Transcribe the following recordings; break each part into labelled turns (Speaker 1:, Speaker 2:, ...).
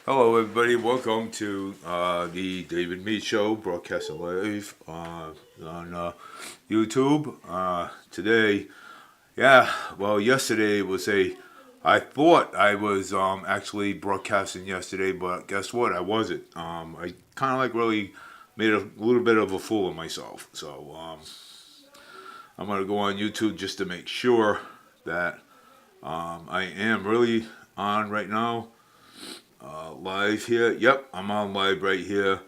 Speaker 1: Hello, everybody. Welcome to the David Meade Show, broadcasting live on YouTube. Today, yesterday was a. I thought I was actually broadcasting yesterday, but guess what? I wasn't. I kind of like really made a little bit of a fool of myself. So I'm gonna go on YouTube just to make sure that I am really on right now. Live here. Yep, I'm on live right here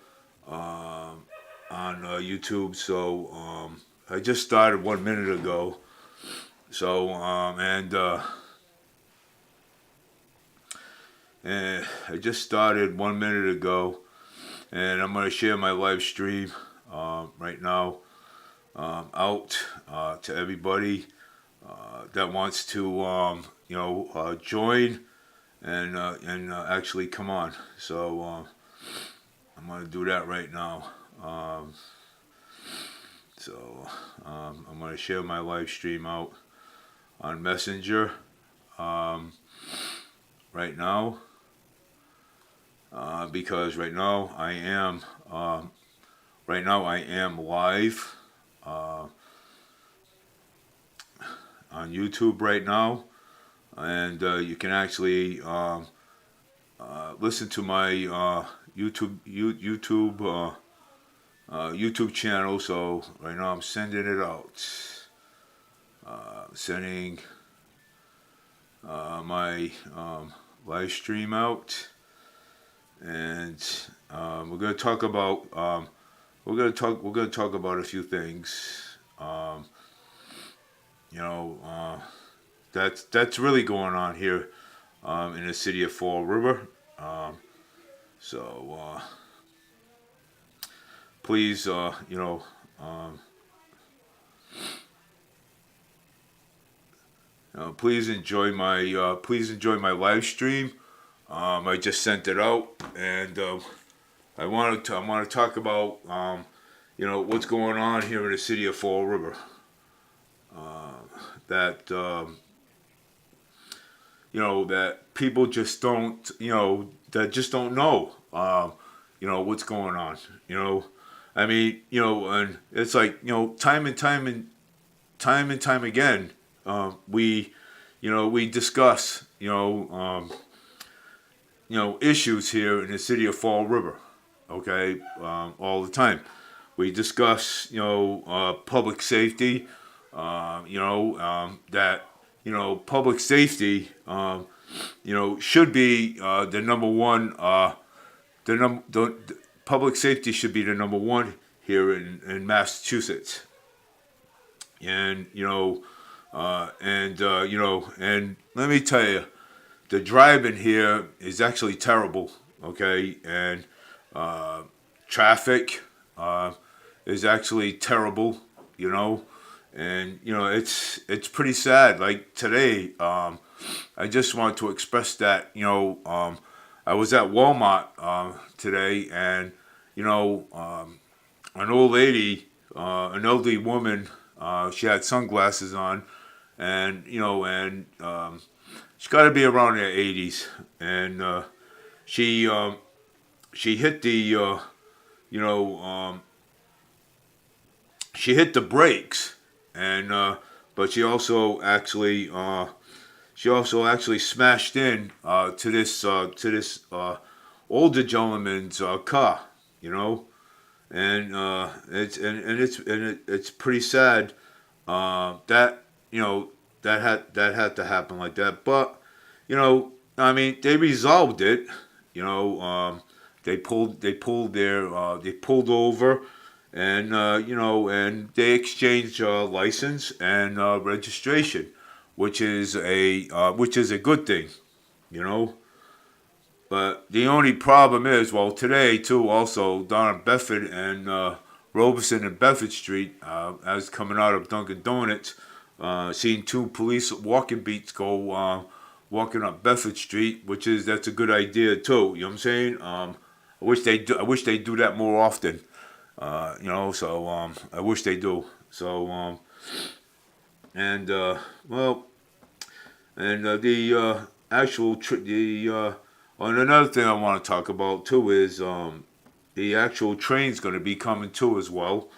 Speaker 1: on YouTube. So I just started 1 minute ago. So and I just started 1 minute ago, and I'm gonna share my live stream right now out to everybody that wants to join and actually come on. So I'm gonna do that right now. Um, I'm gonna share my live stream out on Messenger um, right now because right now I am live uh, on YouTube right now, and you can actually listen to my YouTube channel. So right now I'm sending it out. Sending my live stream out, and we're gonna talk about a few things. You know, that's really going on here in the city of Fall River. So please, um, please enjoy my live stream. I just sent it out, and I want to talk about what's going on here in the city of Fall River. That that people just don't that just don't know what's going on. I mean, and it's like time and time again, we discuss issues here in the city of Fall River. Okay, all the time we discuss public safety. That public safety should be the number one. The public safety should be the number one here in Massachusetts, and and let me tell you, the driving here is actually terrible. Okay, and traffic is actually terrible. And it's pretty sad. Like today, I just want to express that I was at Walmart today, and an old lady, an elderly woman, she had sunglasses on, and she's got to be around her 80s, and she she hit the you know she hit the brakes, and but she also actually smashed in to this older gentleman's car, you know, and it's pretty sad that that had to happen like that. But I mean, they resolved it. They pulled over, and and they exchanged license and registration, which is a good thing, you know. But the only problem is, well, today too, also down on Bedford and Robeson and Bedford Street, as coming out of Dunkin' Donuts, seeing two police walking beats go walking up Bedford Street, that's a good idea too. You know what I'm saying? I wish they do that more often. So I wish they do. So and well, and the actual the And another thing I want to talk about too is the actual train's going to be coming too as well,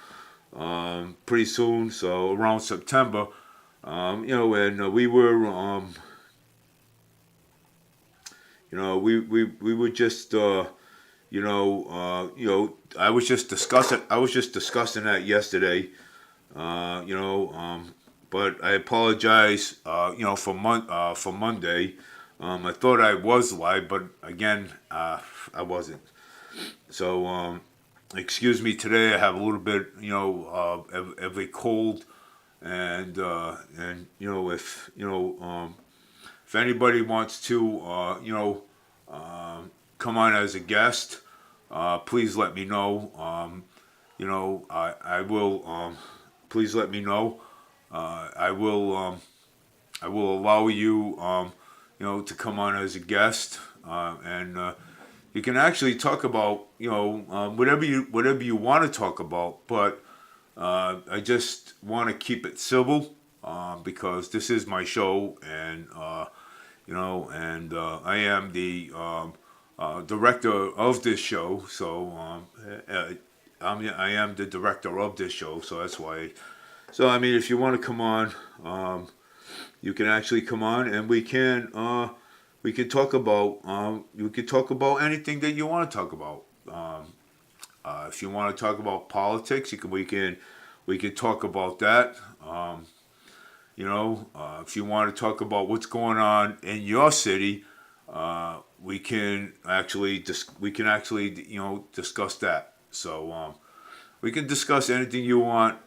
Speaker 1: pretty soon. So around September, and we were, we were just, I was just discussing that yesterday. But I apologize, for Monday. I thought I was live, but again, I wasn't. So, excuse me today. I have a little bit, of a cold, and if anybody wants to, come on as a guest, please let me know. I will. Please let me know. I will allow you, to come on as a guest, and you can actually talk about, whatever you want to talk about. But I just want to keep it civil, because this is my show, and I am the director of this show. So I am the director of this show. So that's why. So I mean, if you want to come on, you can actually come on, and we can talk about you can talk about anything that you want to talk about. If you want to talk about politics, we can talk about that. If you want to talk about what's going on in your city, we can actually discuss that. So we can discuss anything you want,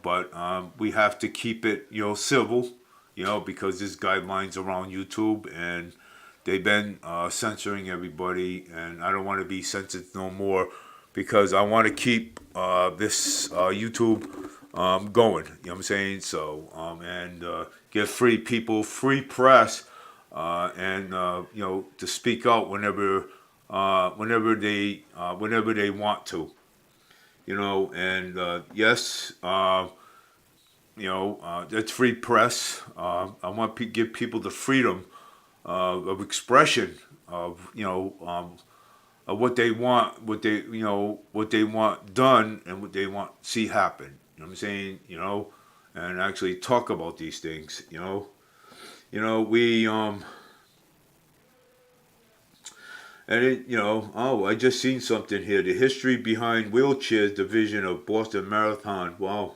Speaker 1: but we have to keep it, civil, because there's guidelines around YouTube, and they've been censoring everybody, and I don't want to be censored no more, because I want to keep this YouTube going. You know what I'm saying? So and give free people free press, and to speak out whenever they want to. And yes, that's free press. I want to give people the freedom of expression of what they want, what they want done, and what they want to see happen. You know what I'm saying? And actually talk about these things. We and it, I just seen something here. The history behind wheelchairs division of Boston Marathon. Wow.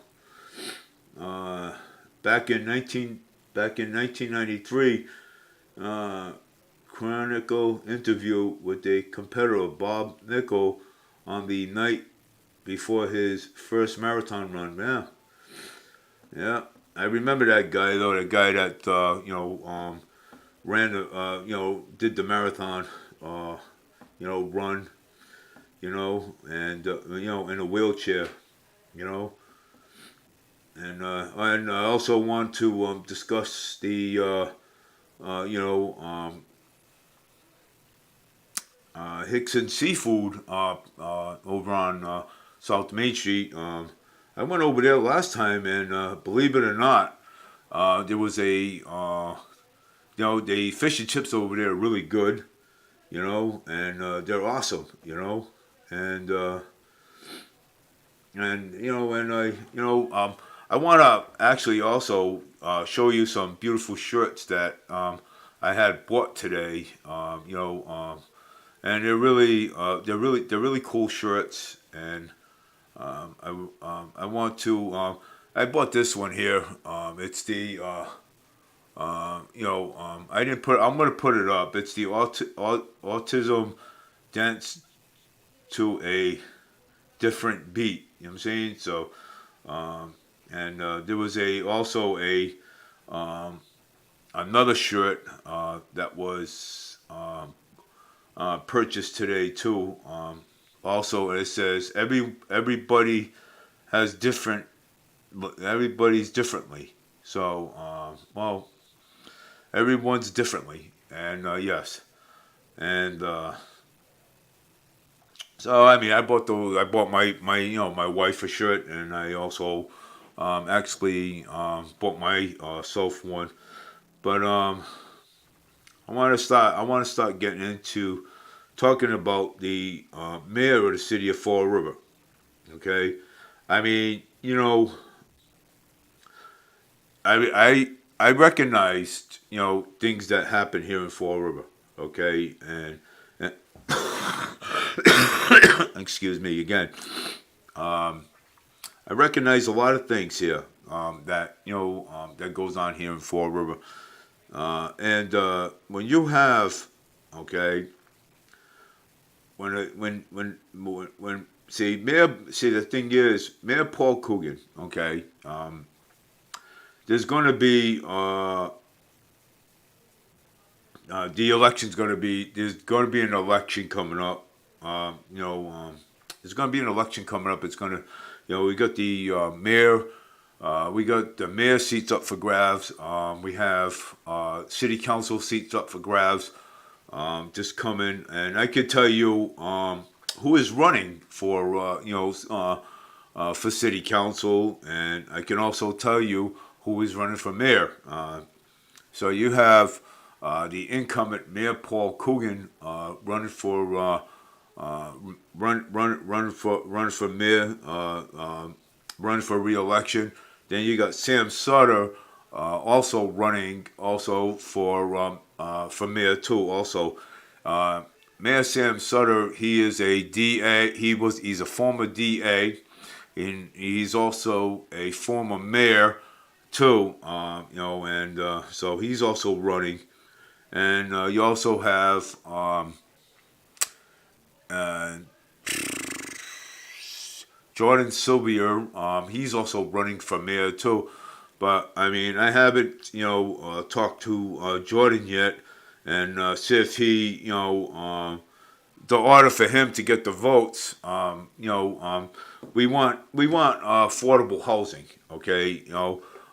Speaker 1: Uh, back in 1993, Chronicle interview with a competitor, Bob Nichol, on the night before his first marathon run. Yeah, yeah. I remember that guy though. The guy that ran, did the marathon, run, and in a wheelchair, you know. And I also want to discuss the Hickson Seafood over on South Main Street. I went over there last time, and believe it or not, there was the fish and chips over there are really good, and they're awesome, and I want to actually also show you some beautiful shirts that I had bought today. And they're really cool shirts. And I want to. I bought this one here. It's the I didn't put. I'm gonna put it up. It's the autism dance to a different beat. You know what I'm saying? So. And there was another shirt that was purchased today too. Also, it says everybody has different. Everybody's differently. So everyone's differently, and yes, and so I mean, I bought my my wife a shirt, and I also actually bought my self one. But I want to start getting into talking about the mayor of the city of Fall River. Okay, I mean, I recognized things that happen here in Fall River. Okay, and excuse me again. I recognize a lot of things here that that goes on here in Fall River. And when you have, okay, when see the thing is Mayor Paul Coogan, okay, there's going to be the election's going to be there's going to be an election coming up. There's going to be an election coming up. It's going to, we got the mayor. We got the mayor seats up for grabs. We have city council seats up for grabs. Just coming, and I could tell you who is running for for city council, and I can also tell you who is running for mayor. So you have the incumbent Mayor Paul Coogan running for run for mayor, running for re-election. Then you got Sam Sutter also running also for mayor too. Also, Mayor Sam Sutter, he is a DA. He's a former DA, and he's also a former mayor too. And so he's also running. And you also have uh, Jordan Sylvia. He's also running for mayor too. But I mean, I haven't talked to Jordan yet, and see if he the order for him to get the votes. We want affordable housing. Okay,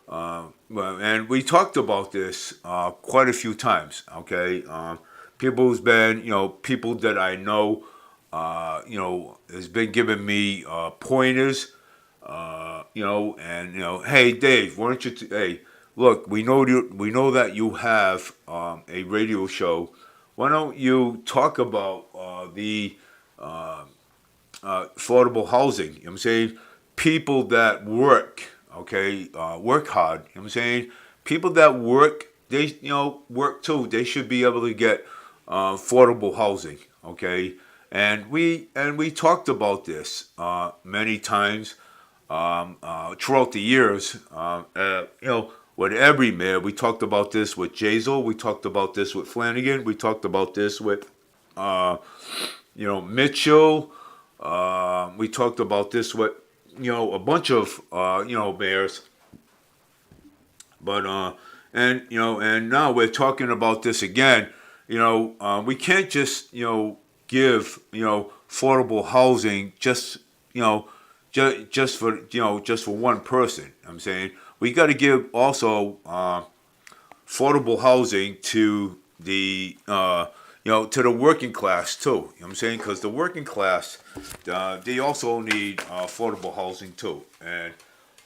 Speaker 1: and we talked about this quite a few times. Okay, people who's been people that I know has been giving me pointers. Hey Dave, why don't you? Hey, look, we know that you have a radio show. Why don't you talk about the affordable housing? You know what I'm saying? People that work, okay, work hard. You know what I'm saying? People that work, they work too. They should be able to get affordable housing, okay? And we talked about this many times throughout the years. With every mayor, we talked about this with Jazel. We talked about this with Flanagan. We talked about this with Mitchell. We talked about this with a bunch of mayors. But and now we're talking about this again. We can't just give affordable housing just for one person. I'm saying we got to give also affordable housing to the to the working class too. You know what I'm saying? Because the working class they also need affordable housing too. And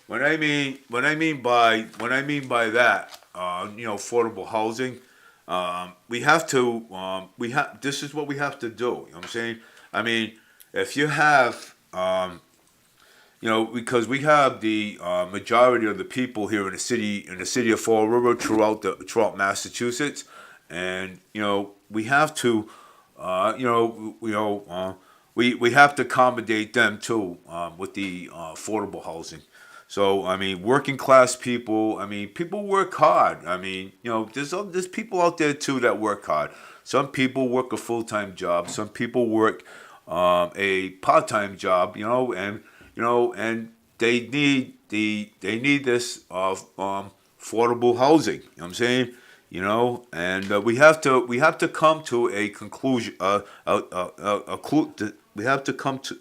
Speaker 1: when I mean by that, affordable housing, we have to this is what we have to do. You know what I'm saying? I mean, if you have because we have the majority of the people here in the city of Fall River throughout Massachusetts, and we have to we have to accommodate them too with the affordable housing. So I mean, working class people. I mean, people work hard. I mean, there's people out there too that work hard. Some people work a full-time job. Some people work a part-time job. And they need this affordable housing. You know what I'm saying? And we have to come to a conclusion. We have to come to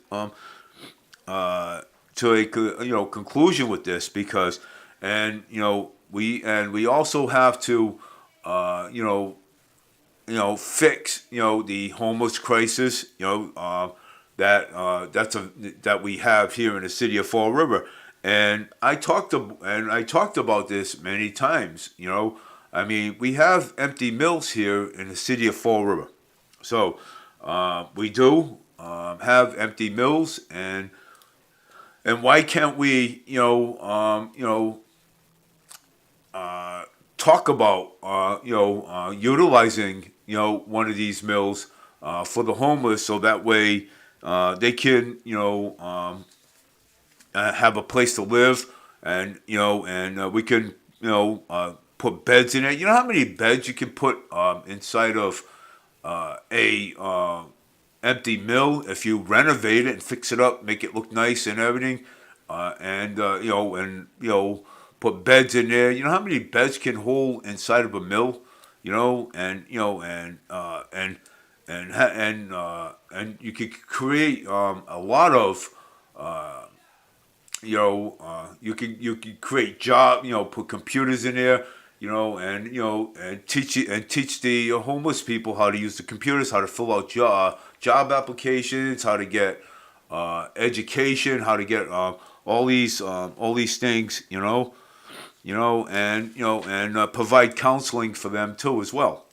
Speaker 1: a conclusion with this because, and we also have to fix the homeless crisis that we have here in the city of Fall River. And I talked about this many times. I mean, we have empty mills here in the city of Fall River. So we do have empty mills, and why can't we, talk about, utilizing, one of these mills for the homeless, so that way they can, have a place to live, and we can, put beds in it. You know how many beds you can put inside of a empty mill if you renovate it and fix it up, make it look nice and everything, and put beds in there. You know how many beds can hold inside of a mill, and you could create a lot of you could create job, put computers in there, and teach the homeless people how to use the computers, how to fill out job applications, how to get education, how to get all these things, and provide counseling for them too as well.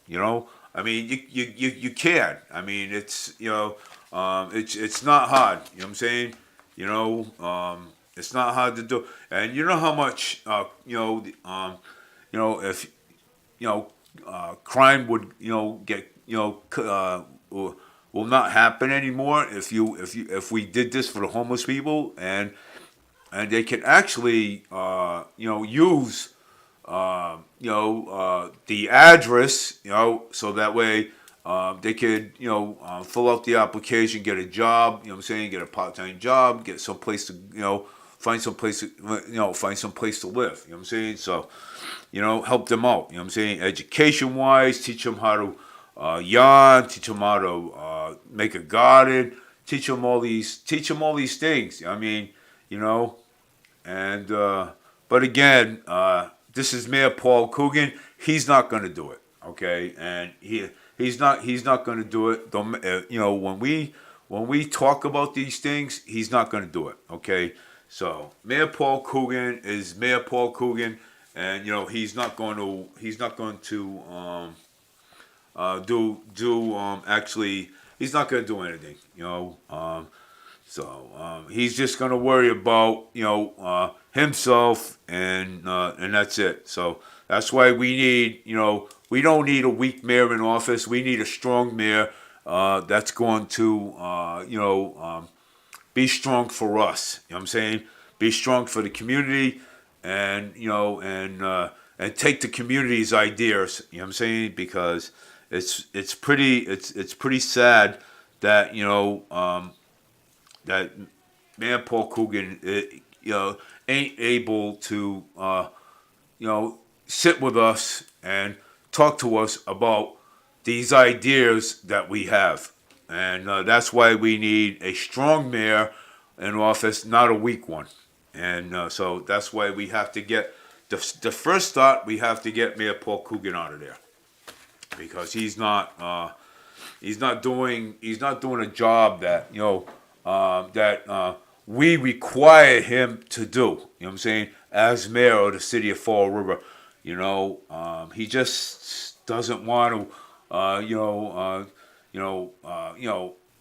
Speaker 1: I mean, you can. I mean, it's not hard. You know what I'm saying? It's not hard to do, and you know how much if crime would get will not happen anymore if we did this for the homeless people, and they can actually use the address, so that way they could, fill out the application, get a job, what I'm saying, get a part-time job, get some place to, find some place to, find some place to live, what I'm saying? So, help them out, what I'm saying, education-wise, teach them how to yarn, teach them how to make a garden, teach them all these things. I mean, and but again, this is Mayor Paul Coogan. He's not going to do it, okay? And he's not going to do it. When we talk about these things, he's not going to do it, okay? So Mayor Paul Coogan is Mayor Paul Coogan, and he's not going to actually, he's not going to do anything, So he's just gonna worry about himself, and that's it. So that's why we need, we don't need a weak mayor in office. We need a strong mayor that's going to be strong for us. You know what I'm saying? Be strong for the community, and and take the community's ideas. You know what I'm saying? Because it's pretty sad that that Mayor Paul Coogan, ain't able to, sit with us and talk to us about these ideas that we have, and that's why we need a strong mayor in office, not a weak one, and so that's why we have to get the first thought. We have to get Mayor Paul Coogan out of there, because he's not doing a job that we require him to do. You know what I'm saying? As mayor of the city of Fall River, he just doesn't want to.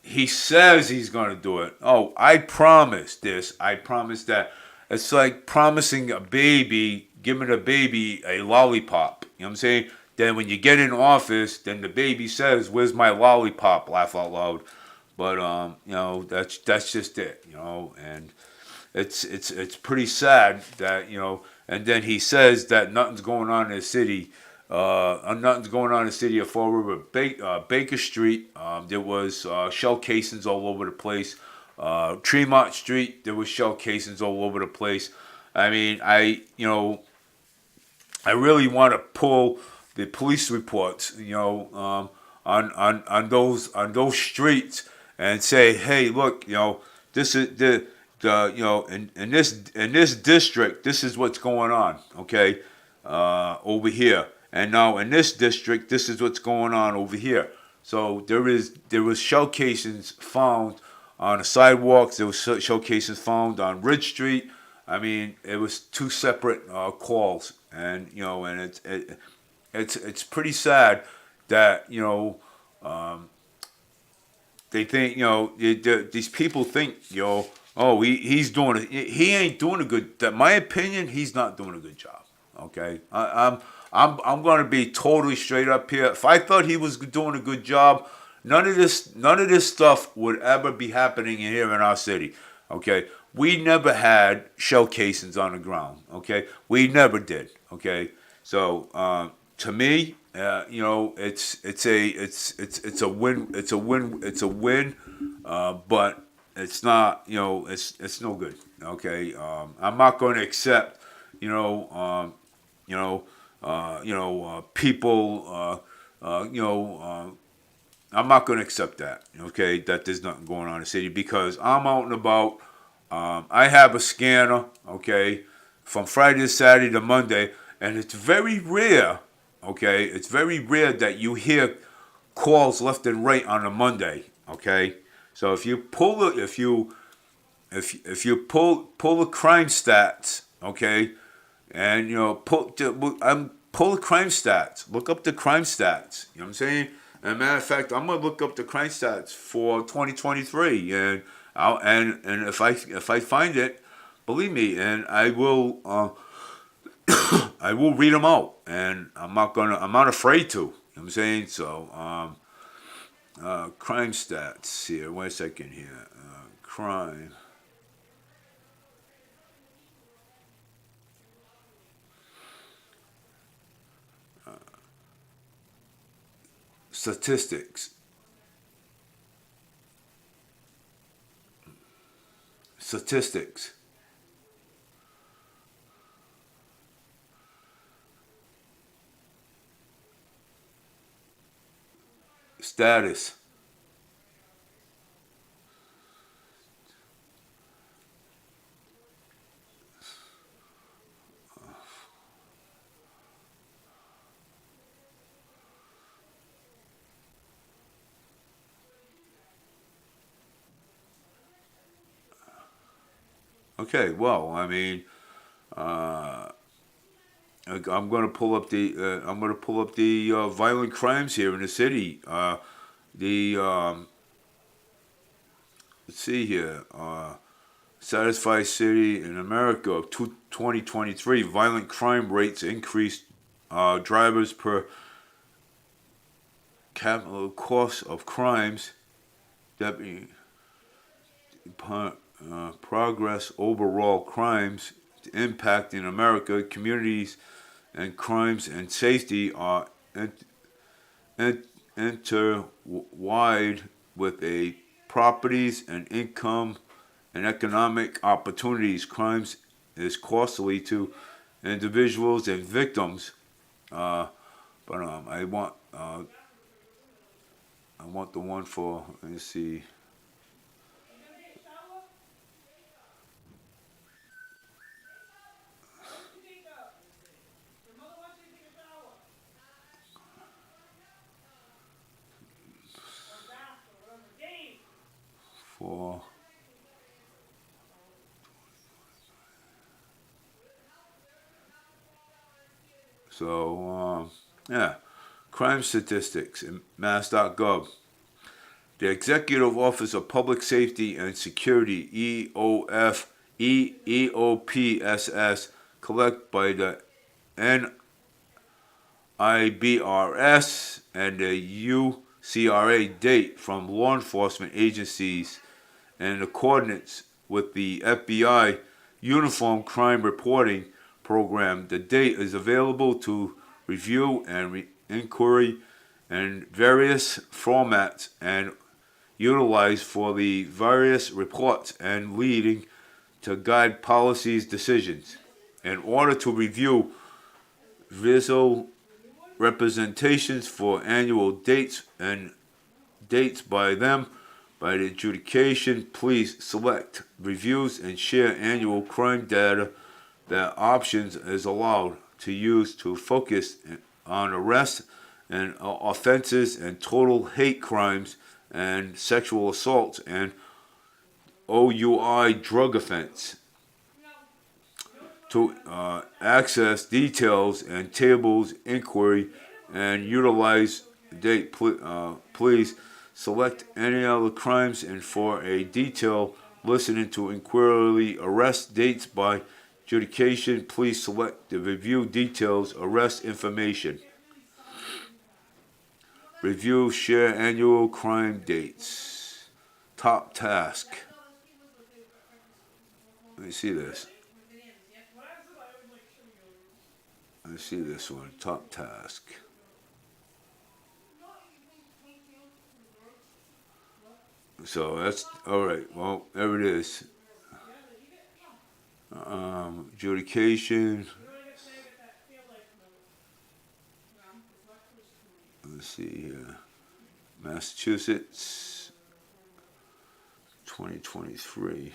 Speaker 1: He says he's going to do it. Oh, I promise this. I promise that. It's like promising a baby, giving a baby a lollipop. You know what I'm saying? Then when you get in office, then the baby says, "Where's my lollipop?" Laugh out loud. But that's just it, and it's pretty sad that and then he says that nothing's going on in the city, nothing's going on in the city of Fall River. Baker Street, there was shell casings all over the place. Tremont Street, there was shell casings all over the place. I mean, I really want to pull the police reports, on those streets, and say, hey, look, this is in this district, this is what's going on, okay, over here, and now in this district, this is what's going on over here. So there was shell casings found on the sidewalks. There was shell casings found on Ridge Street. I mean, it was two separate calls, and it's pretty sad that they think these people think oh he's doing it. He ain't doing a good. That my opinion, he's not doing a good job. Okay, I'm going to be totally straight up here. If I thought he was doing a good job, none of this stuff would ever be happening here in our city. Okay, we never had shell casings on the ground. Okay, we never did. Okay, so to me, it's a win. It's a win. But it's not. It's no good. Okay, I'm not going to accept. You know, people. I'm not going to accept that. Okay, that there's nothing going on in the city because I'm out and about. I have a scanner. Okay, from Friday to Saturday to Monday, and it's very rare. Okay, it's very rare that you hear calls left and right on a Monday. Okay, so if you pull the crime stats. Okay, and pull the crime stats. Look up the crime stats. You know what I'm saying? As a matter of fact, I'm gonna look up the crime stats for 2023, and and if I find it, believe me, and I will I will read them out, and I'm not afraid to. You know what I'm saying? So crime stats here. Wait a second here. Crime statistics. Statistics. Status. Okay. Well, I mean, I'm going to pull up the violent crimes here in the city. The Let's see here. Satisfied city in America of 2023 violent crime rates increased. Drivers per capital cost of crimes. Deputy progress overall crimes impact in America communities and crimes and safety are intertwined with a properties and income and economic opportunities. Crimes is costly to individuals and victims. Uh, but I want the one for, let me see, for yeah, crime statistics in mass.gov. The Executive Office of Public Safety and Security EOPSS collect by the NIBRS and the UCRA date from law enforcement agencies and in accordance with the FBI Uniform Crime Reporting Program. The date is available to review and inquiry in various formats and utilized for the various reports and leading to guide policies decisions. In order to review visual representations for annual dates and dates by them by the adjudication, please select reviews and share annual crime data that options is allowed to use to focus on arrests and offenses and total hate crimes and sexual assaults and OUI drug offense. To access details and tables inquiry and utilize date. Please select any other crimes, and for a detailed listening to inquiry arrest dates by adjudication, please select the review details arrest information. Review share annual crime dates. Top task. Let me see this. Let me see this one. Top task. So that's all right. Well, there it is. Adjudication. Let's see here. Massachusetts, 2023.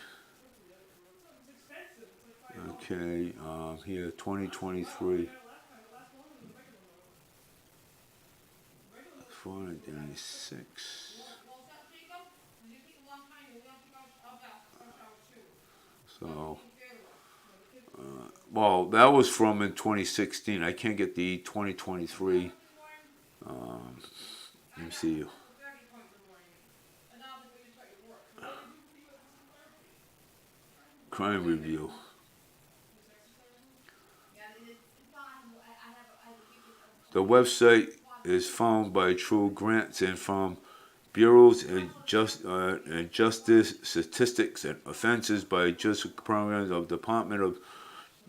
Speaker 1: Okay, here, 2023. 496. So, well, that was from in 2016. I can't get the 2023. Let me see. Crime review. The website is found by true grants and from bureaus and justice statistics and offenses by justice programs of Department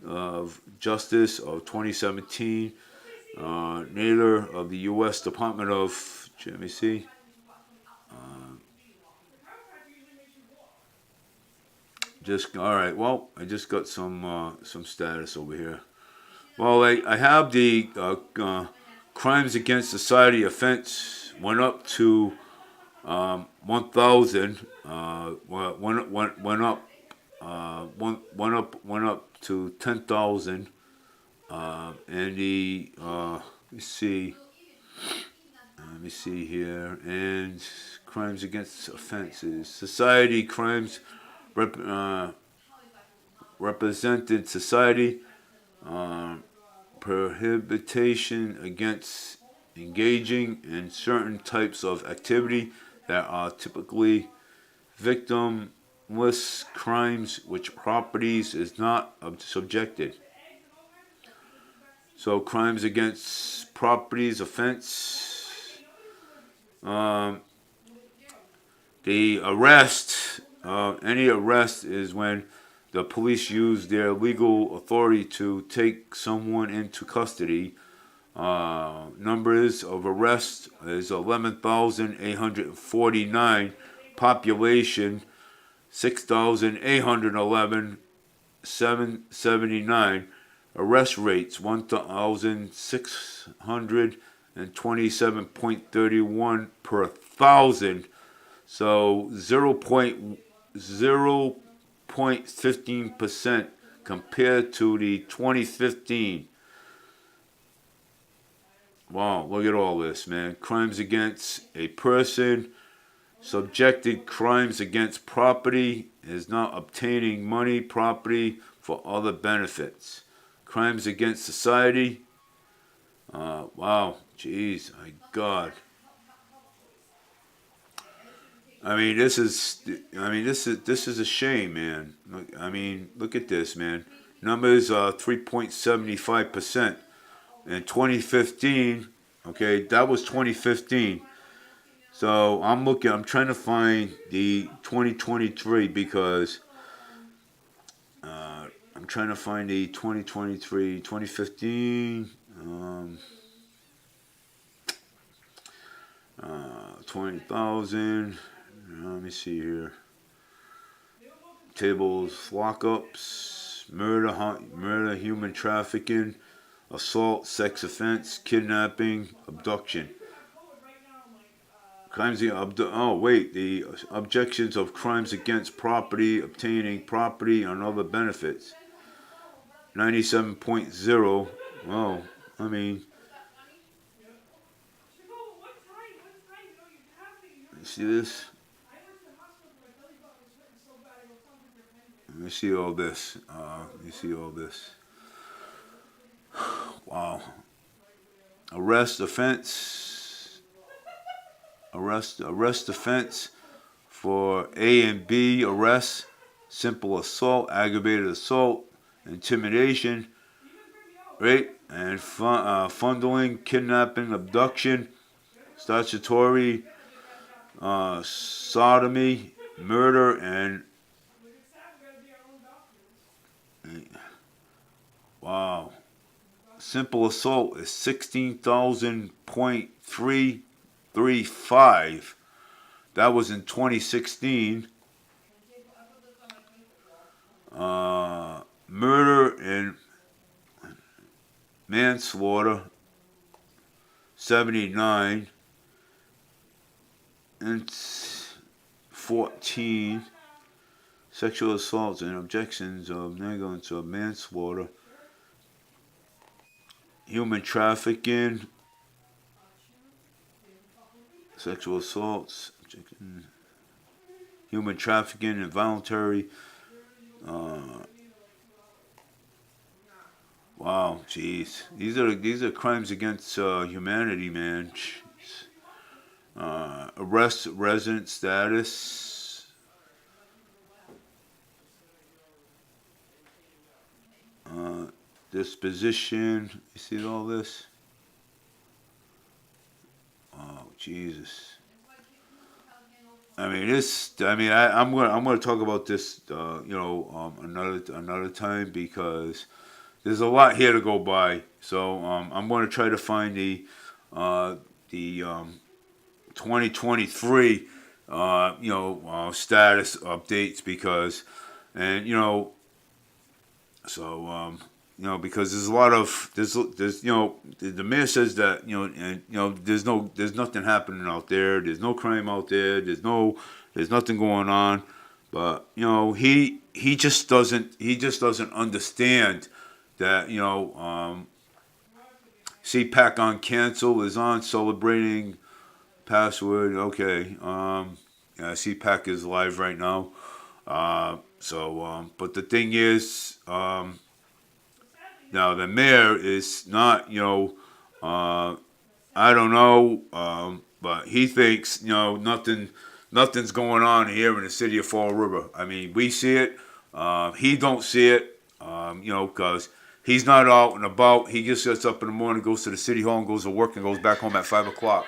Speaker 1: of Justice of 2017. Naylor of the U.S. Department of, let me see. Just all right. Well, I just got some status over here. Well, I have the crimes against society offense went up to 1,000. Went up went up to 10,000. And the let me see here, and crimes against offenses, society crimes, represented society, prohibition against engaging in certain types of activity that are typically victimless crimes which properties is not subjected. So crimes against properties offense. The arrest, any arrest is when the police use their legal authority to take someone into custody. Numbers of arrests is 11,849. Population 6,811. 779. Arrest rates 1,627.31 per thousand. So 0.15% compared to the 2015. Wow, look at all this, man. Crimes against a person, subjected crimes against property is not obtaining money, property for other benefits. Crimes against society. Wow, jeez, my God. I mean, this is a shame, man. I mean, look at this, man. Numbers are 3.75% in 2015. Okay, that was 2015. So I'm trying to find the 2023 because I'm trying to find the 2023, 2015. 20,000. Let me see here. Tables, lockups, murder, human trafficking, assault, sex offense, kidnapping, abduction. Crimes. The objections of crimes against property, obtaining property and other benefits. 97.0. Well, I mean. You see this? Let me see all this. You see all this. Wow. arrest offense, arrest offense for A and B arrest, simple assault, aggravated assault, intimidation, rape, and fundling, kidnapping, abduction, statutory sodomy, murder, and wow, simple assault is 16,000.335. That was in 2016. Murder and manslaughter 79 and 14. Sexual assaults and objections of negligence of manslaughter. Human trafficking, sexual assaults, human trafficking, involuntary. Wow, jeez, these are crimes against humanity, man. Arrest resident status. Disposition. You see all this? Oh, Jesus. I mean, this. I mean, I'm gonna talk about this. Another time because there's a lot here to go by. So I'm gonna try to find the 2023 status updates because, and so because there's a lot of there's the mayor says that there's nothing happening out there, there's no crime out there, there's nothing going on, but he just doesn't understand that CPAC on cancel is on celebrating password. Okay, CPAC is live right now. But the thing is, now the mayor is not, I don't know, but he thinks, nothing's going on here in the city of Fall River. I mean, we see it, he don't see it, because he's not out and about. He just gets up in the morning, goes to the city hall, and goes to work, and goes back home at 5 o'clock.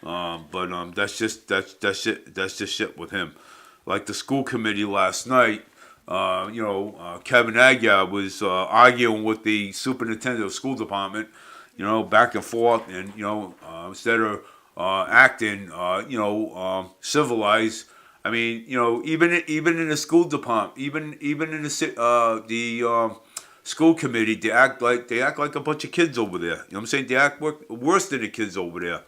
Speaker 1: But that's just shit with him. Like the school committee last night, Kevin Aguirre was arguing with the superintendent of the school department, back and forth, and instead of acting, civilized. I mean, even in the school department, even in the school committee, they act like a bunch of kids over there. You know what I'm saying? They act worse than the kids over there.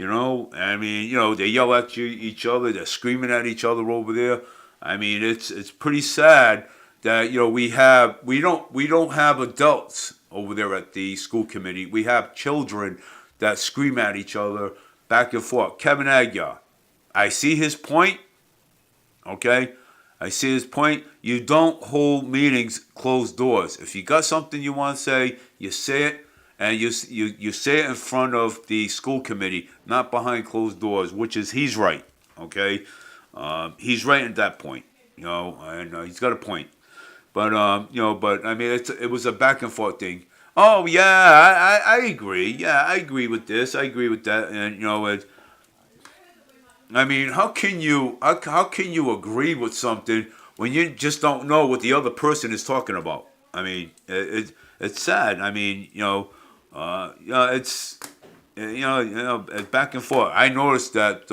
Speaker 1: I mean, they yell at each other, they're screaming at each other over there. I mean, it's pretty sad that we don't have adults over there at the school committee. We have children that scream at each other back and forth. Kevin Aguirre, I see his point. Okay, I see his point. You don't hold meetings closed doors. If you got something you want to say, you say it. And you say it in front of the school committee, not behind closed doors, which is he's right, okay? He's right at that point, and he's got a point. But but I mean, it was a back and forth thing. Oh yeah, I agree. Yeah, I agree with this. I agree with that. And I mean, how can you agree with something when you just don't know what the other person is talking about? I mean, it's sad. I mean, it's back and forth. I noticed that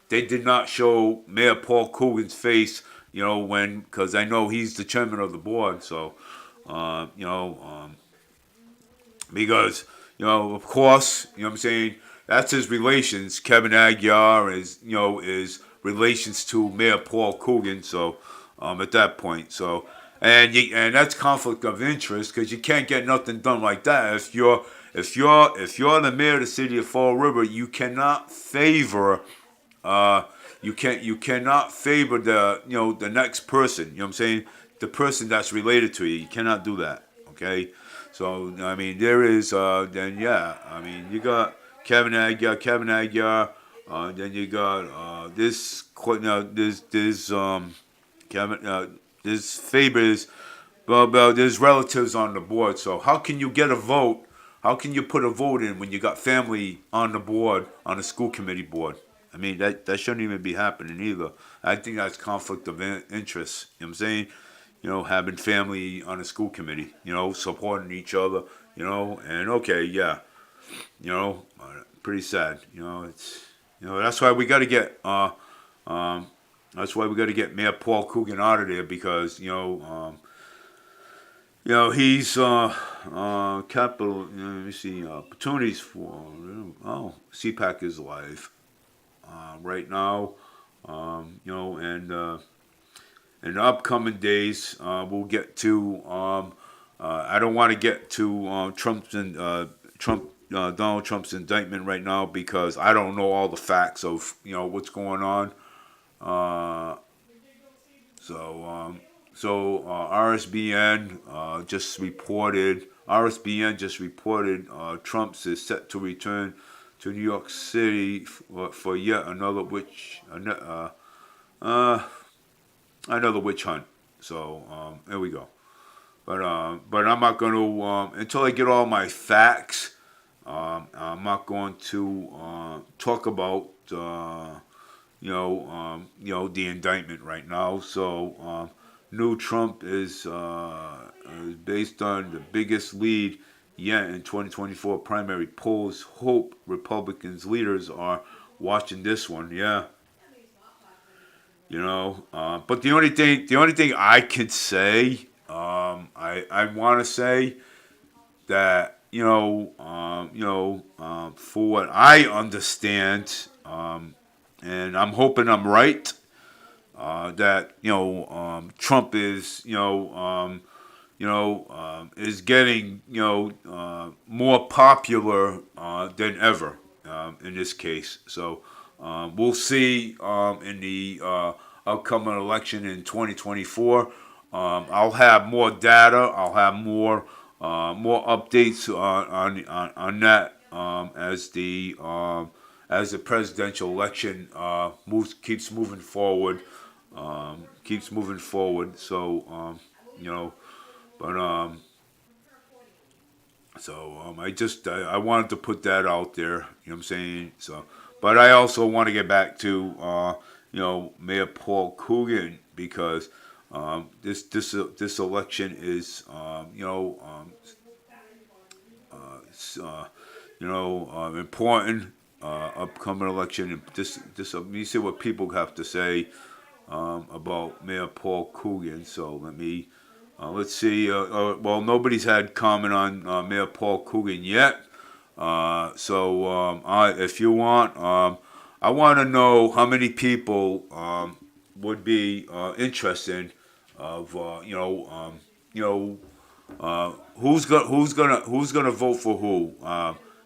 Speaker 1: they did not show Mayor Paul Coogan's face, because I know he's the chairman of the board. So, because of course, what I'm saying, that's his relations. Kevin Aguirre is relations to Mayor Paul Coogan. So, at that point, so. And that's conflict of interest because you can't get nothing done like that if you're the mayor of the city of Fall River. You cannot favor you cannot favor the next person. You know what I'm saying? The person that's related to you. You cannot do that. Okay, So I mean, there is then yeah. I mean, you got Kevin Aguilar. Then you got this Kevin this Faber's. Well, there's relatives on the board. So how can you get a vote? How can you put a vote in when you got family on the board on the school committee board? I mean, that shouldn't even be happening either. I think that's conflict of interest. You know what I'm saying? Having family on a school committee, supporting each other, and okay, yeah, pretty sad. It's, that's why we got to get, that's why we got to get Mayor Paul Coogan out of there because, he's capital. Let me see opportunities for. CPAC is live right now. And in the upcoming days, we'll get to. I don't want to get to Donald Trump's indictment right now because I don't know all the facts of what's going on. Uh, so RSBN just reported. Trump is set to return to New York City for yet another another witch hunt. So there we go. But I'm not going to until I get all my facts. I'm not going to talk about the indictment right now. So new Trump is based on the biggest lead yet in 2024 primary polls. Hope Republicans leaders are watching this one. Yeah. But the only thing I could say, I want to say that for what I understand, and I'm hoping I'm right, that Trump is is getting more popular than ever in this case. So we'll see in the upcoming election in 2024. I'll have more data. I'll have more updates on that as the presidential election keeps moving forward. So but I wanted to put that out there. You know what I'm saying? So, but I also want to get back to Mayor Paul Coogan because this election is important. Upcoming election. And let me see what people have to say about Mayor Paul Coogan. So let's see. Well, nobody's had comment on Mayor Paul Coogan yet. If you want, I want to know how many people would be interested of who's gonna vote for who.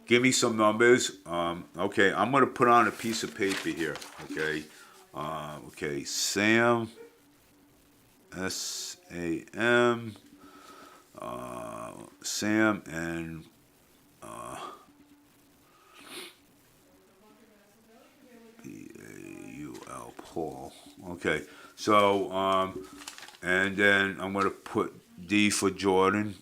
Speaker 1: Give me some numbers. Okay, I'm gonna put on a piece of paper here. Okay, okay, Sam. SAM, Sam and PAUL Paul. Okay, so and then I'm gonna put D for Jordan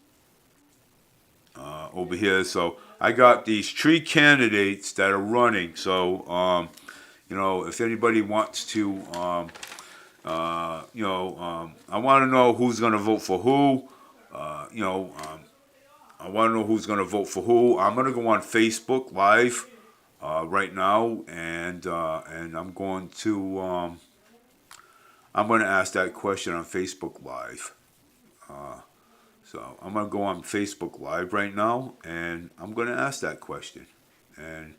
Speaker 1: over here. So I got these three candidates that are running. So if anybody wants to I want to know who's going to vote for who. I want to know who's going to vote for who. I'm going to go on Facebook Live right now, and I'm going to ask that question on Facebook Live. So I'm going to go on Facebook Live right now, and I'm going to ask that question, and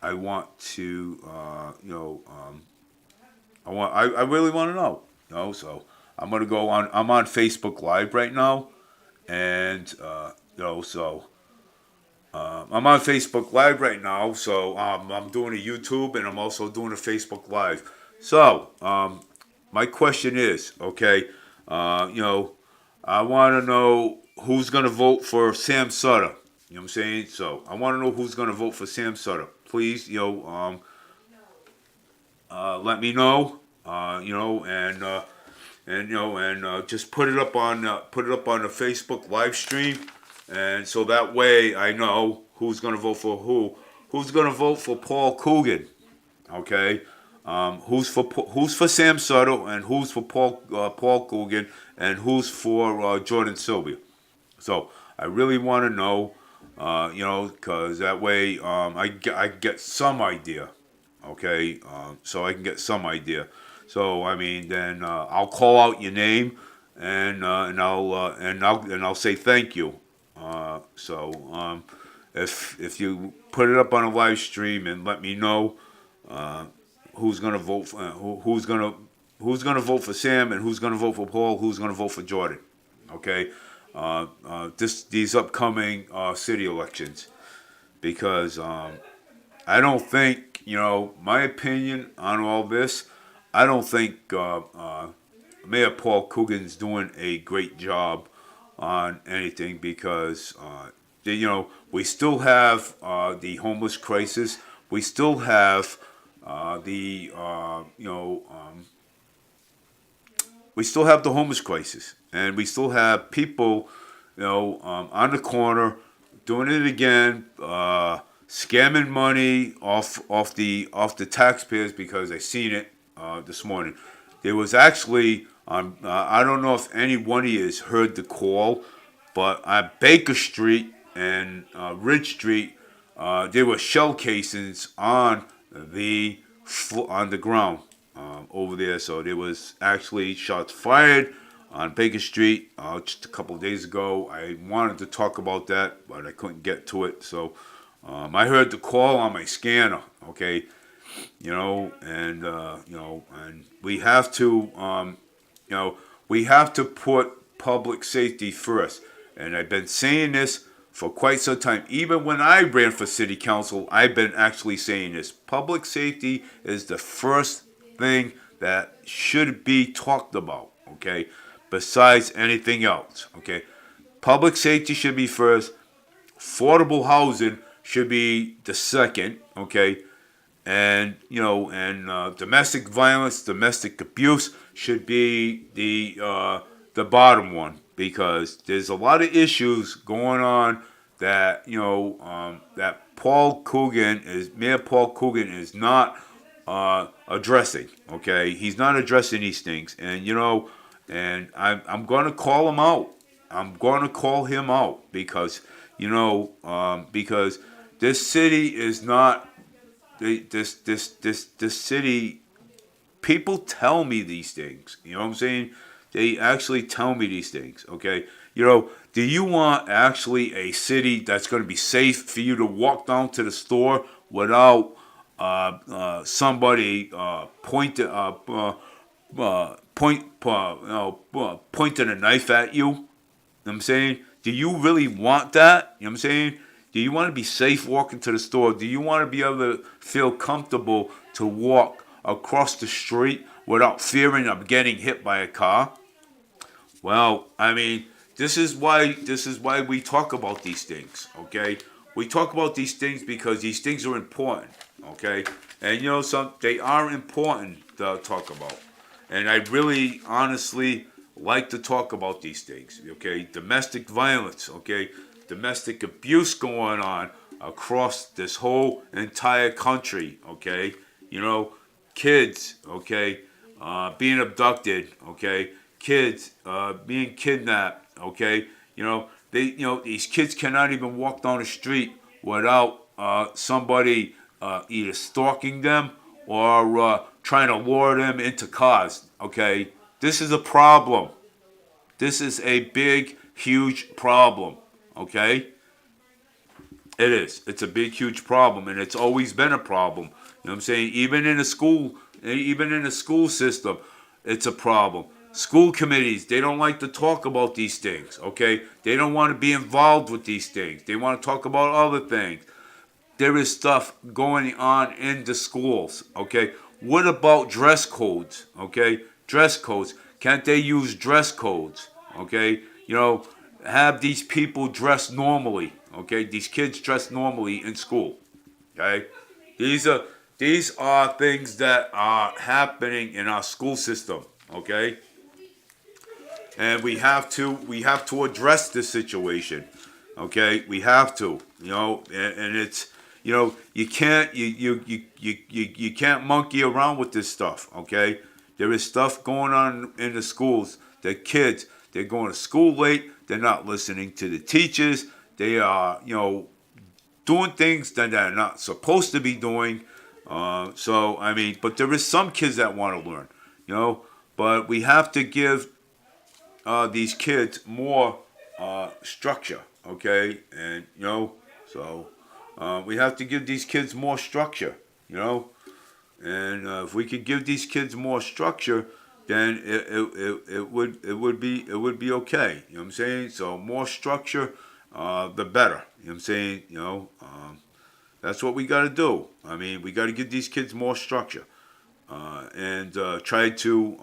Speaker 1: I want to I really want to know. So I'm gonna go on. I'm on Facebook Live right now, and I'm on Facebook Live right now. So I'm doing a YouTube, and I'm also doing a Facebook Live. So my question is, okay, I want to know who's going to vote for Sam Sutter. You know what I'm saying? So I want to know who's going to vote for Sam Sutter. Please, let me know. Just put it up on the Facebook live stream, and so that way I know who's going to vote for who's going to vote for Paul Coogan. Okay, who's for Sam Sutter and who's for Paul Coogan and who's for Jordan Sylvia. So I really want to know, because that way I get some idea. Okay, so I can get some idea. So I mean, then I'll call out your name, and I'll say thank you. If you put it up on a live stream and let me know who's gonna vote for who's gonna vote for Sam and who's gonna vote for Paul, who's gonna vote for Jordan. Okay, these upcoming city elections, because I don't think, my opinion on all this, I don't think Mayor Paul Coogan's doing a great job on anything, because we still have the homeless crisis. We still have we still have the homeless crisis, and we still have people, on the corner doing it again, scamming money off the taxpayers, because I seen it this morning. There was actually, I don't know if any one of you has heard the call, but on Baker Street and Ridge Street, there were shell casings on the ground over there. So there was actually shots fired on Baker Street just a couple of days ago. I wanted to talk about that, but I couldn't get to it. So I heard the call on my scanner. Okay, and we have to, we have to put public safety first. And I've been saying this for quite some time. Even when I ran for city council, I've been actually saying this. Public safety is the first thing that should be talked about, okay? Besides anything else, okay? Public safety should be first. Affordable housing should be the second, okay? And, domestic violence, domestic abuse should be the bottom one, because there's a lot of issues going on that that Mayor Paul Coogan is not addressing. Okay, he's not addressing these things, and I'm going to call him out. I'm going to call him out, because because this city is not this city. People tell me these things. You know what I'm saying? They actually tell me these things, okay? Do you want actually a city that's going to be safe for you to walk down to the store without somebody pointing a knife at you? You know what I'm saying? Do you really want that? You know what I'm saying? Do you want to be safe walking to the store? Do you want to be able to feel comfortable to walk across the street without fearing of getting hit by a car? Well, I mean, this is why we talk about these things, okay? We talk about these things because these things are important, okay? And they are important to talk about. And I really honestly like to talk about these things, okay? Domestic violence, okay? Domestic abuse going on across this whole entire country, okay? Kids, okay, being abducted, okay? Kids being kidnapped, okay? These kids cannot even walk down the street without somebody either stalking them or trying to lure them into cars, okay? This is a problem. This is a big, huge problem, okay? It is. It's a big, huge problem, and it's always been a problem. You know what I'm saying? Even in the school system, it's a problem. School committees, they don't like to talk about these things, okay? They don't want to be involved with these things. They want to talk about other things. There is stuff going on in the schools, okay? What about dress codes, okay? Dress codes. Can't they use dress codes, okay? have these people dress normally. Okay, these kids dress normally in school. Okay, these are these are things that are happening in our school system. Okay, and we have to address this situation. Okay, we have to, and it's, you can't you can't monkey around with this stuff. Okay, there is stuff going on in the schools. The kids, they're going to school late. They're not listening to the teachers. They are, doing things that they're not supposed to be doing. So I mean, but there is some kids that want to learn, but we have to give these kids more structure, okay? And so we have to give these kids more structure, And if we could give these kids more structure, then it would be okay. You know what I'm saying? So more structure, the better. You know what I'm saying? That's what we got to do. I mean, we got to give these kids more structure, and try to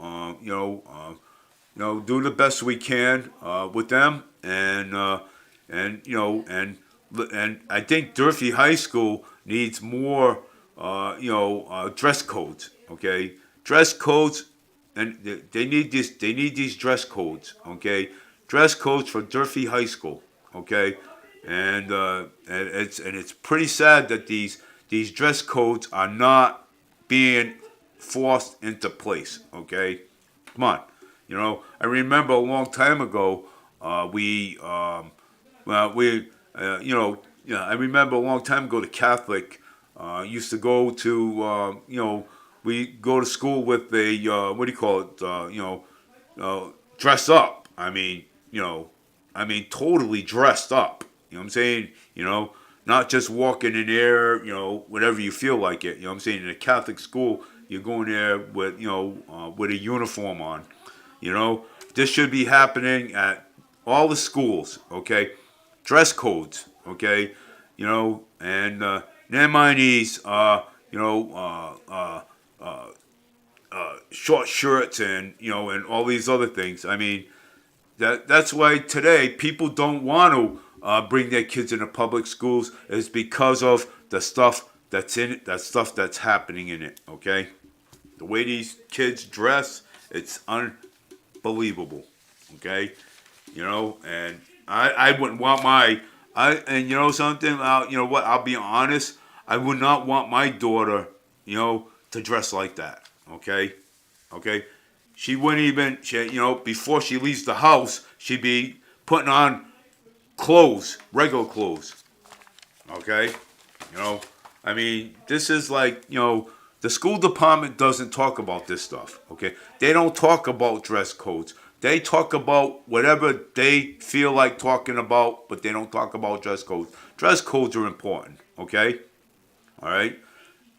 Speaker 1: do the best we can with them, and I think Durfee High School needs more, dress codes. Okay, dress codes, and they need this. They need these dress codes. Okay, dress codes for Durfee High School. Okay, and it's pretty sad that these dress codes are not being forced into place. Okay, come on. I remember a long time ago, I remember a long time ago the Catholic used to go to, we go to school with a, what do you call it, dress up. Totally dressed up. You know what I'm saying? Not just walking in there, whatever you feel like it. You know what I'm saying? In a Catholic school, you're going there with, with a uniform on. This should be happening at all the schools, okay? Dress codes, okay? And never mind these, short shirts and, and all these other things. I mean, that's why today people don't want to bring their kids into public schools, is because of the stuff that's in it, that stuff that's happening in it, okay? The way these kids dress, it's unbelievable, okay? And I wouldn't want and something, what, I'll be honest, I would not want my daughter, to dress like that, okay? Okay? She wouldn't even, before she leaves the house, she'd be putting on clothes, regular clothes, okay? This is like, the school department doesn't talk about this stuff, okay? They don't talk about dress codes. They talk about whatever they feel like talking about, but they don't talk about dress codes. Dress codes are important, okay? All right?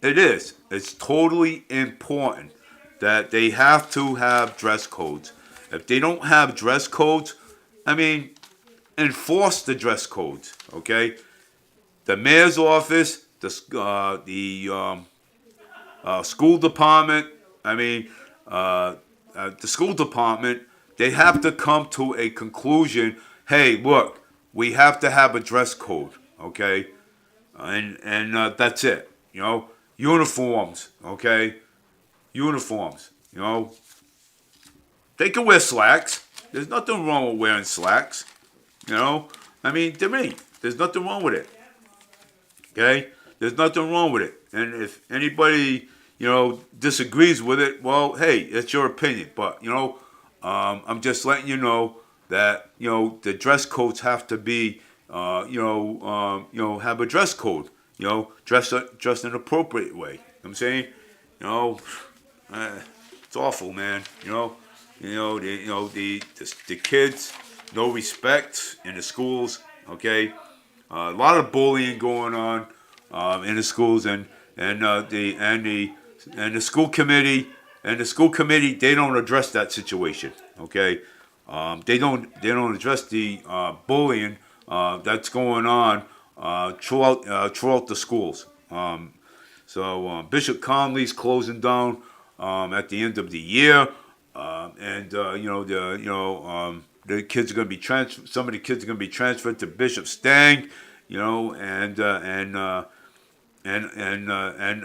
Speaker 1: It is. It's totally important that they have to have dress codes. If they don't have dress codes, enforce the dress codes, okay? The mayor's office, the school department, the school department, they have to come to a conclusion. Hey, look, we have to have a dress code, okay? And that's it, Uniforms, okay? Uniforms, They can wear slacks. There's nothing wrong with wearing slacks, To me, there's nothing wrong with it, okay? There's nothing wrong with it. And if anybody, disagrees with it, well, hey, it's your opinion. But, I'm just letting you know that, the dress codes have to be, have a dress code, dress in an appropriate way. You know what I'm saying? It's awful, man. The kids, no respect in the schools, okay? A lot of bullying going on in the schools, and the school committee they don't address that situation. Okay, they don't address the bullying that's going on throughout the schools. So Bishop Conley's closing down at the end of the year, and the kids are going to be transferred. Some of the kids are going to be transferred to Bishop Stang, you know, and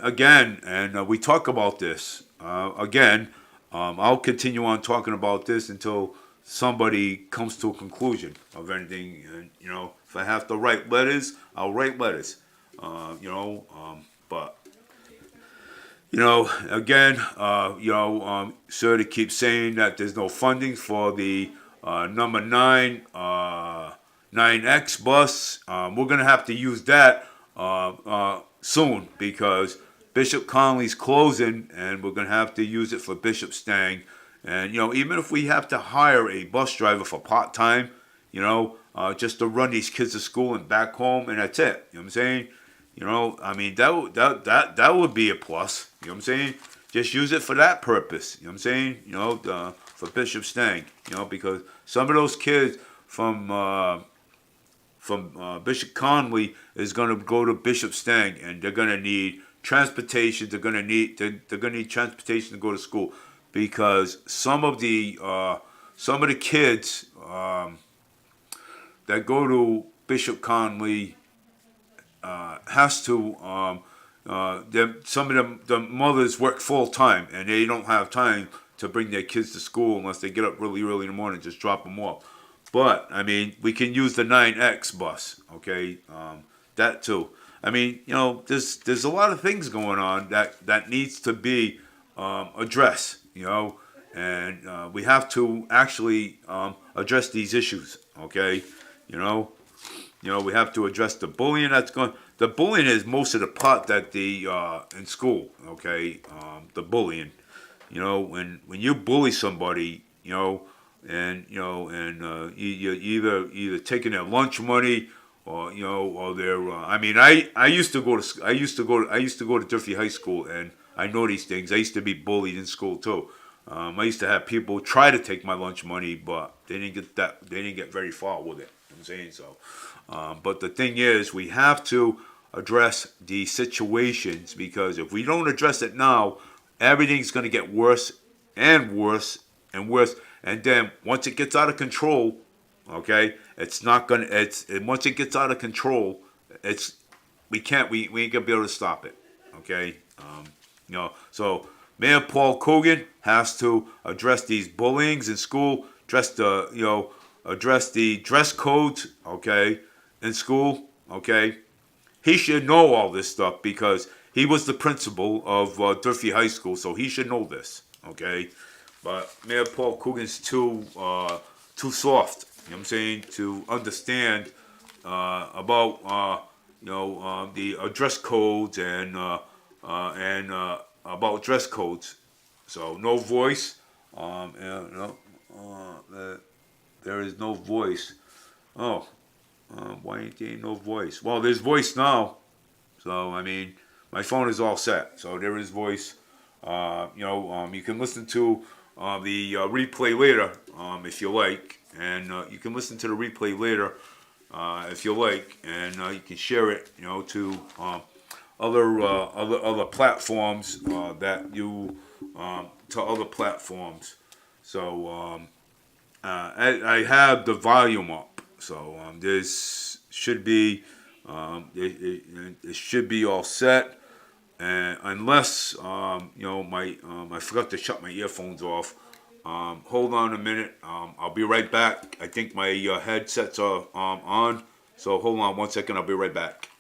Speaker 1: again, and we talk about this again. I'll continue on talking about this until somebody comes to a conclusion of anything. And you know, if I have to write letters, I'll write letters. But you know, again, sir, to keep saying that there's no funding for the number 9X bus. We're gonna have to use that soon because Bishop Conley's closing, and we're gonna have to use it for Bishop Stang. And you know, even if we have to hire a bus driver for part time, just to run these kids to school and back home, and that's it. You know what I'm saying? You know, I mean that would be a plus. You know what I'm saying? Just use it for that purpose. You know what I'm saying? For Bishop Stang. Because some of those kids from Bishop Conley is going to go to Bishop Stang, and they're going to need transportation. They're going to need transportation to go to school, because some of the kids that go to Bishop Conley has to. Some of them, the mothers work full time, and they don't have time to bring their kids to school unless they get up really early in the morning and just drop them off. But I mean, we can use the 9X bus, okay? That too. I mean, there's a lot of things going on that needs to be addressed, and we have to actually address these issues, okay? We have to address the bullying that's going. The bullying is most of the part that the in school, okay? The bullying, when you bully somebody, and you either taking their lunch money, or or their. I mean, I used to go to Durfee High School, and I know these things. I used to be bullied in school too. I used to have people try to take my lunch money, but they didn't get very far with it. I'm saying so. But the thing is, we have to address these situations, because if we don't address it now, everything's going to get worse and worse and worse. And then once it gets out of control, okay, it's not gonna. Once it gets out of control, we ain't gonna be able to stop it. Okay, So Mayor Paul Coogan has to address these bullyings in school, address the dress codes, okay, in school, okay. He should know all this stuff because he was the principal of Durfee High School, so he should know this, okay. But Mayor Paul Coogan's too soft, you know what I'm saying, to understand about the dress codes and about dress codes. So no voice. There is no voice. Oh, why ain't there no voice? Well, there's voice now. So I mean, my phone is all set. So there is voice. You can listen to the replay later if you like, and you can listen to the replay later if you like, and you can share it, to other platforms that you to other platforms. So I have the volume up, so this should be it should be all set, and unless I forgot to shut my earphones off. Hold on a minute. I'll be right back. I think my headsets are on. So hold on 1 second. I'll be right back.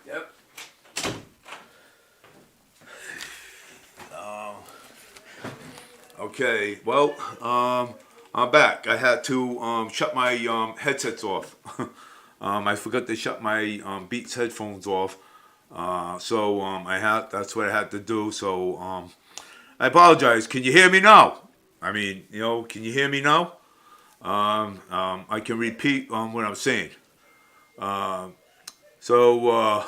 Speaker 1: Yep. Okay. Well, I'm back. I had to shut my headsets off. I forgot to shut my Beats headphones off. So that's what I had to do. So I apologize. Can you hear me now? I mean, can you hear me now? I can repeat what I'm saying. So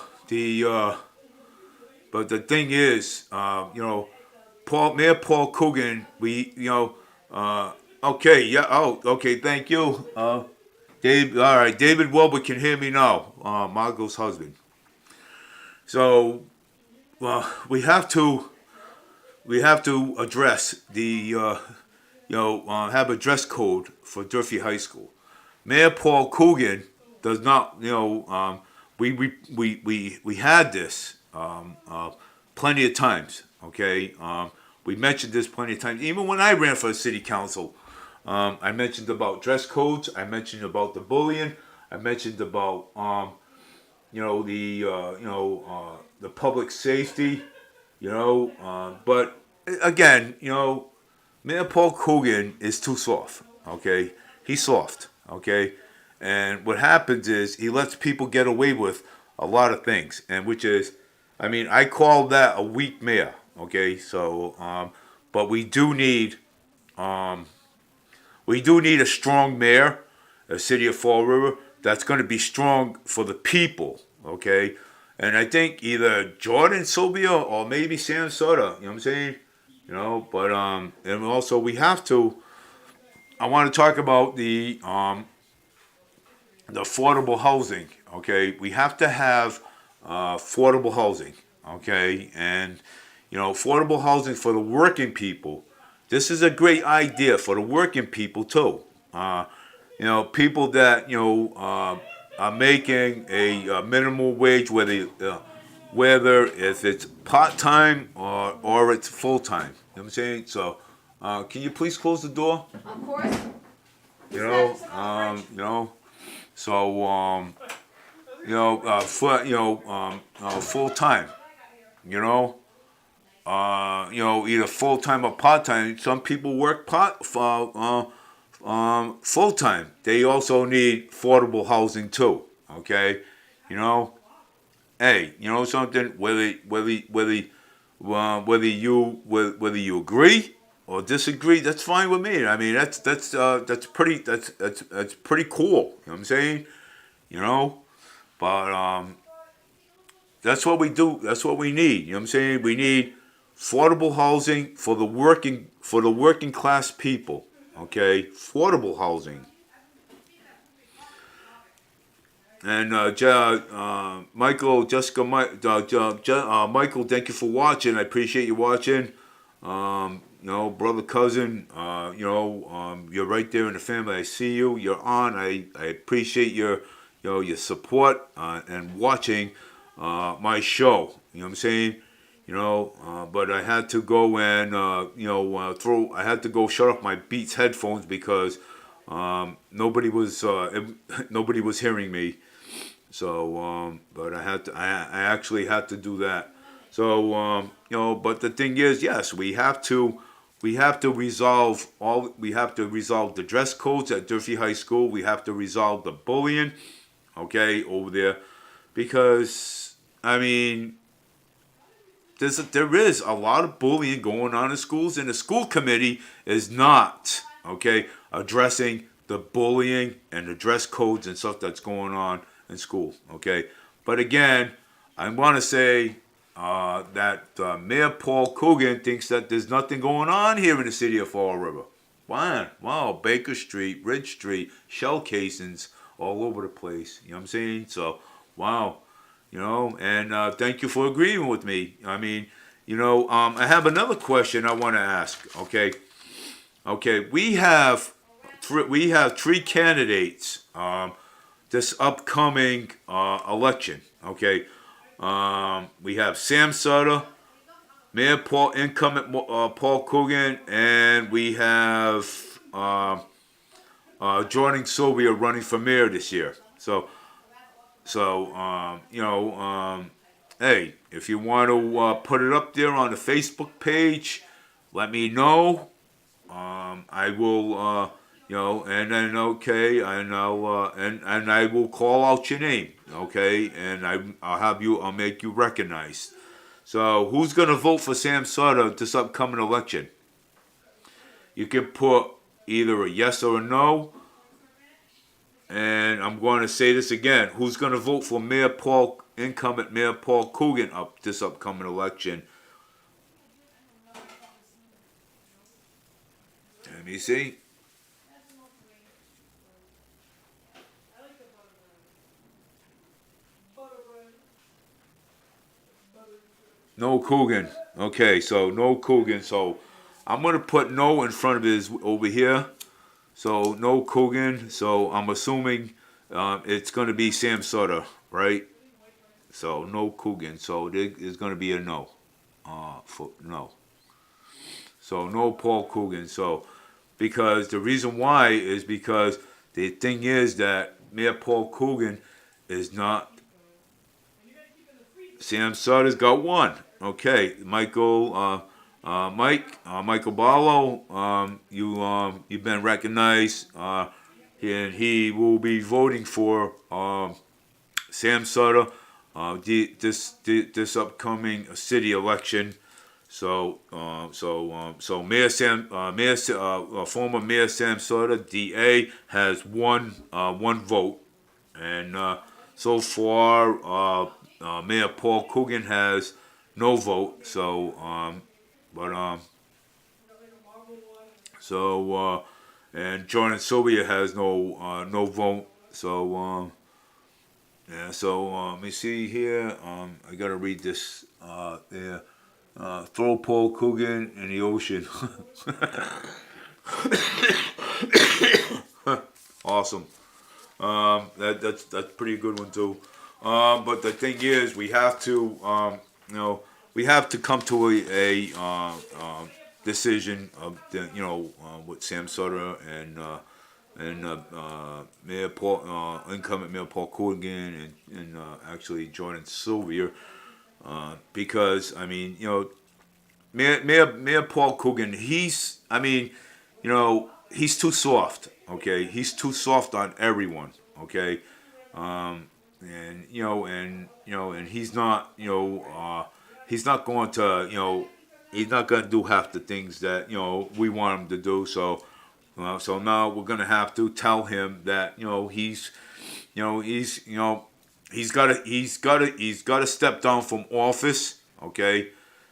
Speaker 1: but the thing is, Mayor Paul Coogan, okay, yeah, oh, okay, thank you, Dave. All right, David Wilbur can hear me now. Margot's husband. So, we have to address have a dress code for Durfee High School. Mayor Paul Coogan does not, we had this plenty of times. Okay, we mentioned this plenty of times. Even when I ran for the city council, I mentioned about dress codes. I mentioned about the bullying. I mentioned about the public safety. But again, Mayor Paul Coogan is too soft. Okay, he's soft. Okay, and what happens is he lets people get away with a lot of things, and which is, I mean, I call that a weak mayor. Okay, so but we do need a strong mayor, a city of Fall River that's going to be strong for the people. Okay, and I think either Jordan Sobia or maybe Sam Soda. You know what I'm saying? But and also we have to. I want to talk about the affordable housing. Okay, we have to have affordable housing. Okay, and affordable housing for the working people. This is a great idea for the working people too. Uh, people that are making a minimal wage, whether if it's part time or it's full time. You know what I'm saying? So, can you please close the door?
Speaker 2: Of course.
Speaker 1: You know, so full time. You know, either full time or part time. Some people work full time. They also need affordable housing too. Okay, you know. Hey, you know something? Whether you agree or disagree, that's fine with me. I mean, that's pretty cool. You know what I'm saying? You know, but that's what we do. That's what we need. You know what I'm saying? We need affordable housing for the working class people. Okay, affordable housing. And Michael, Jessica, Michael, thank you for watching. I appreciate you watching. Brother, cousin, you're right there in the family. I see you. You're on. I appreciate your support and watching my show. You know what I'm saying? But I had to go and I had to go shut off my Beats headphones because nobody was hearing me. So, but I actually had to do that. So, but the thing is, yes, we have to resolve the dress codes at Durfee High School. We have to resolve the bullying, okay, over there, because I mean, there is a lot of bullying going on in schools, and the school committee is not addressing the bullying and the dress codes and stuff that's going on in school. Okay, but again, I want to say that Mayor Paul Coogan thinks that there's nothing going on here in the city of Fall River. Wow, Baker Street, Ridge Street, shell casings all over the place. You know what I'm saying? So, wow. And thank you for agreeing with me. I mean, I have another question I want to ask. Okay, we have three candidates this upcoming election. Okay, we have Sam Sutter, Mayor Paul, incumbent Paul Coogan, and we have Jordan Sylvia running for mayor this year. So, hey, if you want to put it up there on the Facebook page, let me know. I will, and then and and I will call out your name, and I'll make you recognized. So, who's gonna vote for Sam Sutter this upcoming election? You can put either a yes or a no. and I'm going to say this again. Who's going to vote for incumbent Mayor Paul Coogan this upcoming election? Let me see. No Coogan. Okay, so no Coogan. So I'm gonna put no in front of his over here. So no Coogan. So I'm assuming it's gonna be Sam Sutter, right? So no Coogan. So there is gonna be a no. For no. So no Paul Coogan. So because the reason why is because the thing is that Mayor Paul Coogan is not. Sam Sutter's got one. Okay, Michael Barlow, you've been recognized, and he will be voting for Sam Sutter this upcoming city election. So former Mayor Sam Sutter, DA, has one vote, and so far, Mayor Paul Coogan has no vote. But and Jordan Sylvia has no vote. Yeah. So let me see here. I gotta read this. There. Throw Paul Coogan in the ocean. Awesome. That's pretty good one too. But the thing is, we have to we have to come to a decision of with Sam Sutter and Mayor Paul, incumbent Mayor Paul Coogan and actually Jordan Sylvia, because I mean Mayor Paul Coogan, he's too soft. Okay, he's too soft on everyone. Okay, and he's not going to he's not going to do half the things that we want him to do. So now we're going to have to tell him that he's got to step down from office. Okay,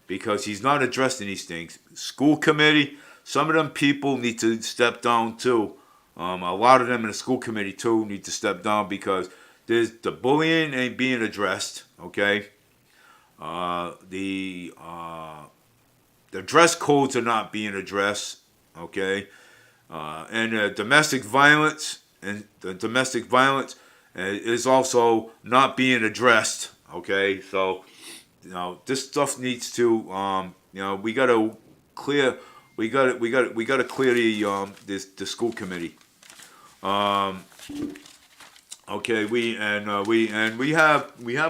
Speaker 1: because he's not addressing these things. School committee, some of them people need to step down too. A lot of them in the school committee too need to step down because the bullying ain't being addressed. Okay, the dress codes are not being addressed. Okay, and the domestic violence is also not being addressed. Okay, so this stuff needs to we gotta clear we gotta clear the school committee. Okay, we have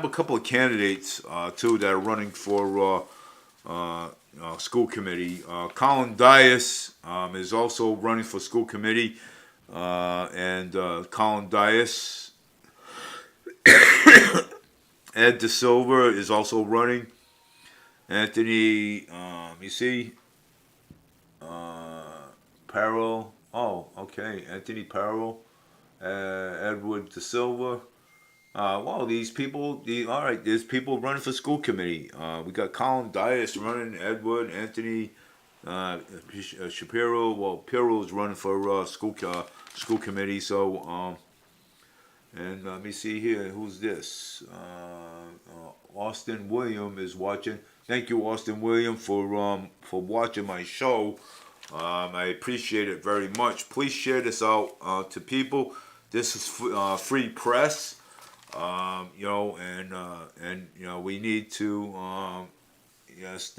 Speaker 1: a couple of candidates too that are running for school committee. Colin Dias is also running for school committee, and Colin Dias, Ed De Silva is also running. Anthony, you see, Parrell. Oh, okay, Anthony Parrell, Edward De Silva. Well, these people, all right, there's people running for school committee. We got Colin Dias running, Edward, Anthony, Shapiro. Well, Pirro is running for school committee. So, and let me see here, who's this? Austin William is watching. Thank you, Austin William, for watching my show. I appreciate it very much. Please share this out to people. This is free press. We need to yes,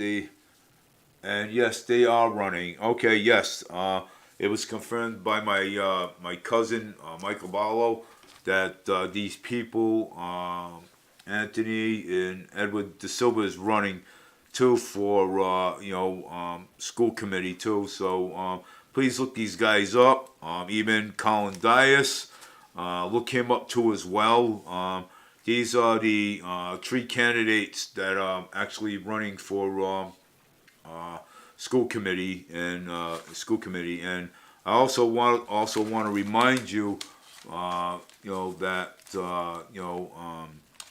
Speaker 1: they are running. Okay, yes, it was confirmed by my cousin Michael Barlow that these people, Anthony and Edward De Silva, is running too for school committee too. So please look these guys up. Even Colin Dias. Look him up too as well. These are the three candidates that are actually running for school committee and I also want to remind you that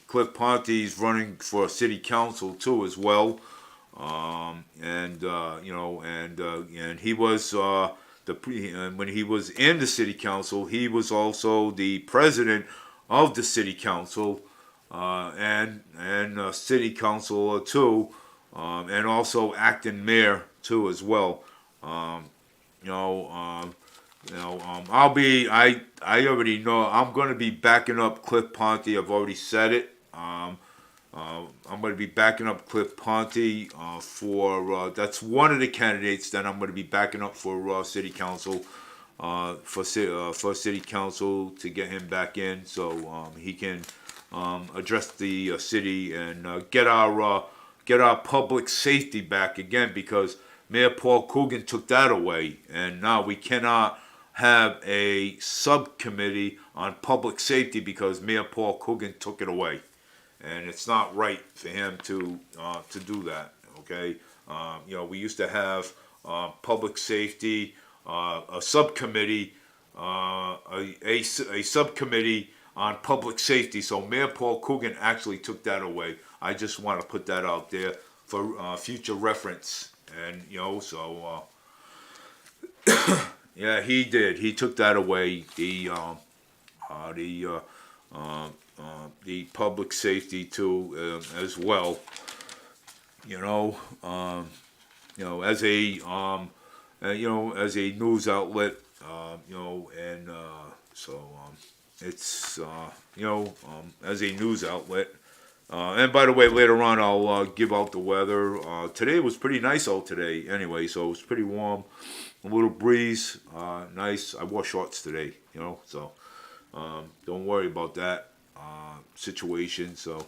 Speaker 1: Cliff Ponte's running for city council too as well. And he was and when he was in the city council, he was also the president of the city council, and city councilor too, and also acting mayor too as well. Um, you know, um, I already know I'm going to be backing up Cliff Ponte. I've already said it. I'm going to be backing up Cliff Ponte that's one of the candidates that I'm going to be backing up for city council, for city council to get him back in so he can address the city and get our public safety back again, because Mayor Paul Coogan took that away, and now we cannot have a subcommittee on public safety because Mayor Paul Coogan took it away, and it's not right for him to do that. Okay, we used to have public safety, a subcommittee, a subcommittee on public safety. So Mayor Paul Coogan actually took that away. I just want to put that out there for future reference. And yeah, he did. He took that away. The public safety too, as well. You know, as as a news outlet, and it's as a news outlet. And by the way, later on I'll give out the weather. Today was pretty nice out today anyway, so it was pretty warm. A little breeze, nice. I wore shorts today, so don't worry about that situation. So,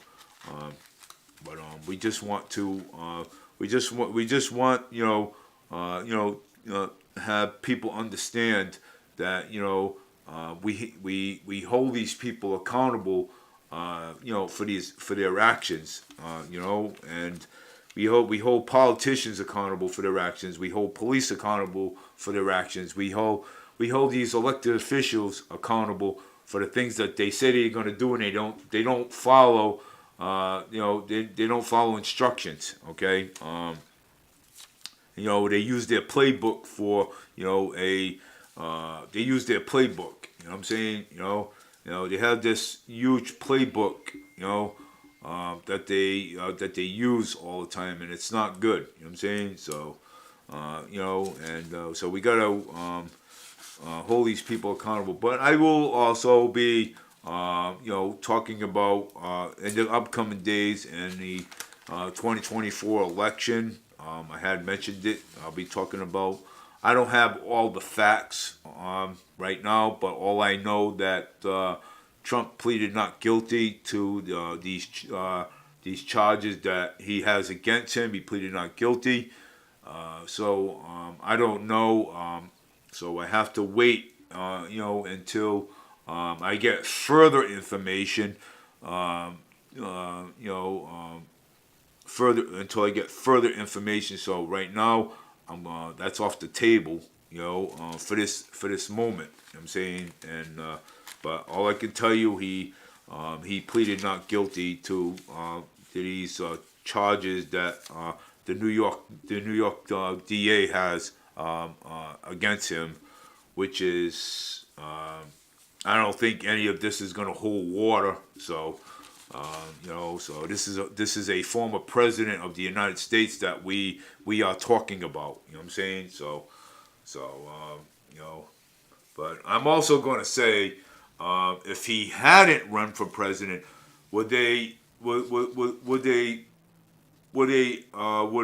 Speaker 1: but we just want to, have people understand that we hold these people accountable, for their actions, and we hold politicians accountable for their actions. We hold police accountable for their actions. We hold these elected officials accountable for the things that they say they're going to do, and they don't follow. They don't follow instructions. Okay. They use their playbook for they use their playbook. You know what I'm saying? They have this huge playbook, that they use all the time, and it's not good. You know what I'm saying? So, so we gotta hold these people accountable. But I will also be, talking about in the upcoming days in the 2024 election. I had mentioned it. I'll be talking about. I don't have all the facts right now, but all I know that Trump pleaded not guilty to these charges that he has against him. He pleaded not guilty. So I don't know. So I have to wait, until I get further information. Further until I get further information. So right now, that's off the table, for this moment. You know what I'm saying, and but all I can tell you, he pleaded not guilty to these charges that the New York DA has against him, which is I don't think any of this is going to hold water. So. So this is a former president of the United States that we are talking about. You know what I'm saying? So, but I'm also going to say, if he hadn't run for president, would they would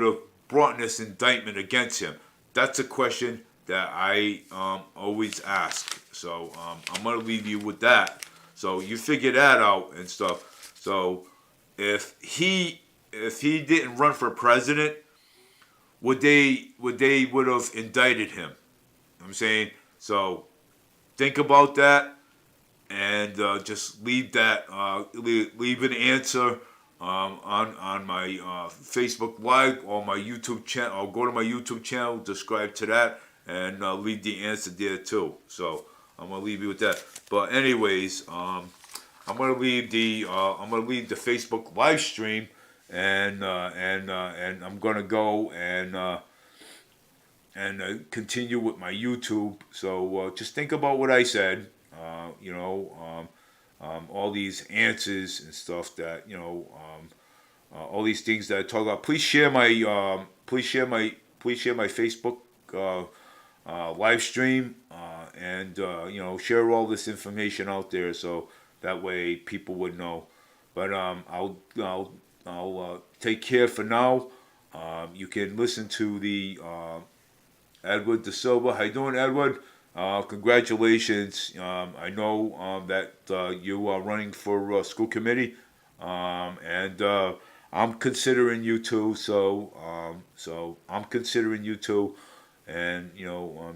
Speaker 1: have brought this indictment against him? That's a question that I always ask. So I'm going to leave you with that. So you figure that out and stuff. So if he didn't run for president, would they have indicted him? You know what I'm saying? So think about that, and just leave an answer on my Facebook Live or my YouTube channel. I'll go to my YouTube channel, subscribe to that, and leave the answer there too. So I'm gonna leave you with that. But anyways, I'm gonna leave the Facebook live stream, and I'm gonna go and continue with my YouTube. So just think about what I said. All these answers and stuff that all these things that I talk about. Please share my Facebook uh, live stream, and share all this information out there so that way people would know. But I'll take care for now. You can listen to the Edward De Silva. How you doing, Edward? Congratulations. I know that you are running for school committee, and I'm considering you too. So I'm considering you too. And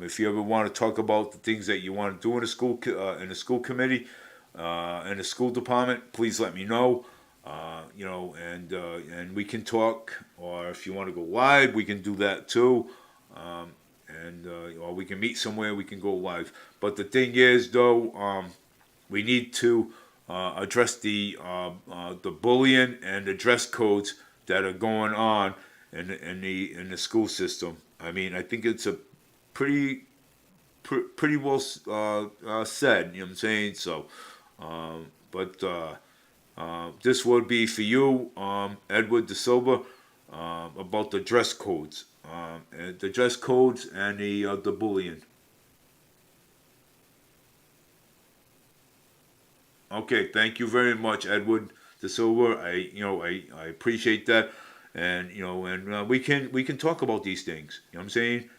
Speaker 1: if you ever want to talk about the things that you want to do in the school committee, in the school department, please let me know. And we can talk. Or if you want to go live, we can do that too. And or we can meet somewhere. We can go live. But the thing is, though, we need to address the bullying and the dress codes that are going on in the school system. I mean, I think it's a pretty well said. You know what I'm saying? So, but this would be for you, Edward De Silva, about the dress codes, and the dress codes and the bullying. Okay, thank you very much, Edward De Silva. I appreciate that, and we can talk about these things. You know what I'm saying?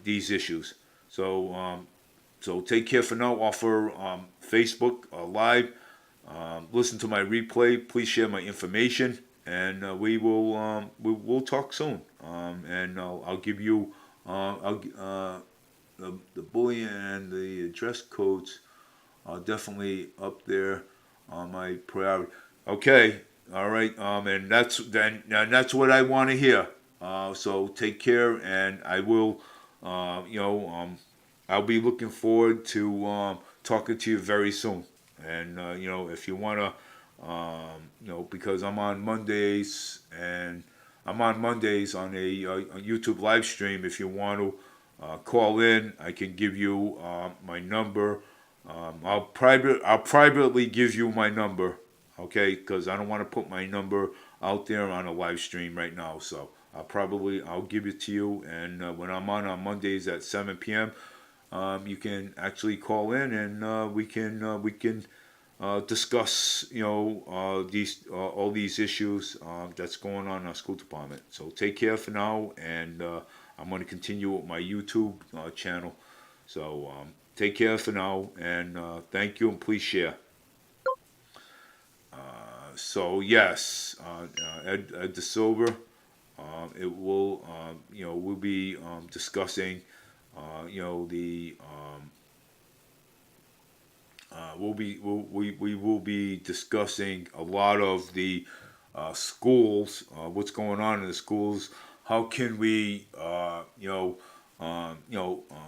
Speaker 1: These issues. So take care for now. Offer Facebook live. Listen to my replay. Please share my information, and we will talk soon. And I'll give you the bullying and the dress codes are definitely up there on my priority. Okay, all right. And that's what I want to hear. So take care, and I will. I'll be looking forward to talking to you very soon. And if you wanna, because I'm on Mondays on a YouTube live stream. If you want to call in, I can give you my number. I'll privately give you my number, okay? Because I don't want to put my number out there on a live stream right now. So I'll give it to you, and when I'm on Mondays at 7 p.m., you can actually call in, and we can discuss these all these issues that's going on in our school department. So take care for now, and I'm going to continue with my YouTube channel. So take care for now, and thank you, and please share. So yes, Ed De Silva. It will, we'll be discussing, the we will be discussing a lot of the schools, what's going on in the schools. How can we,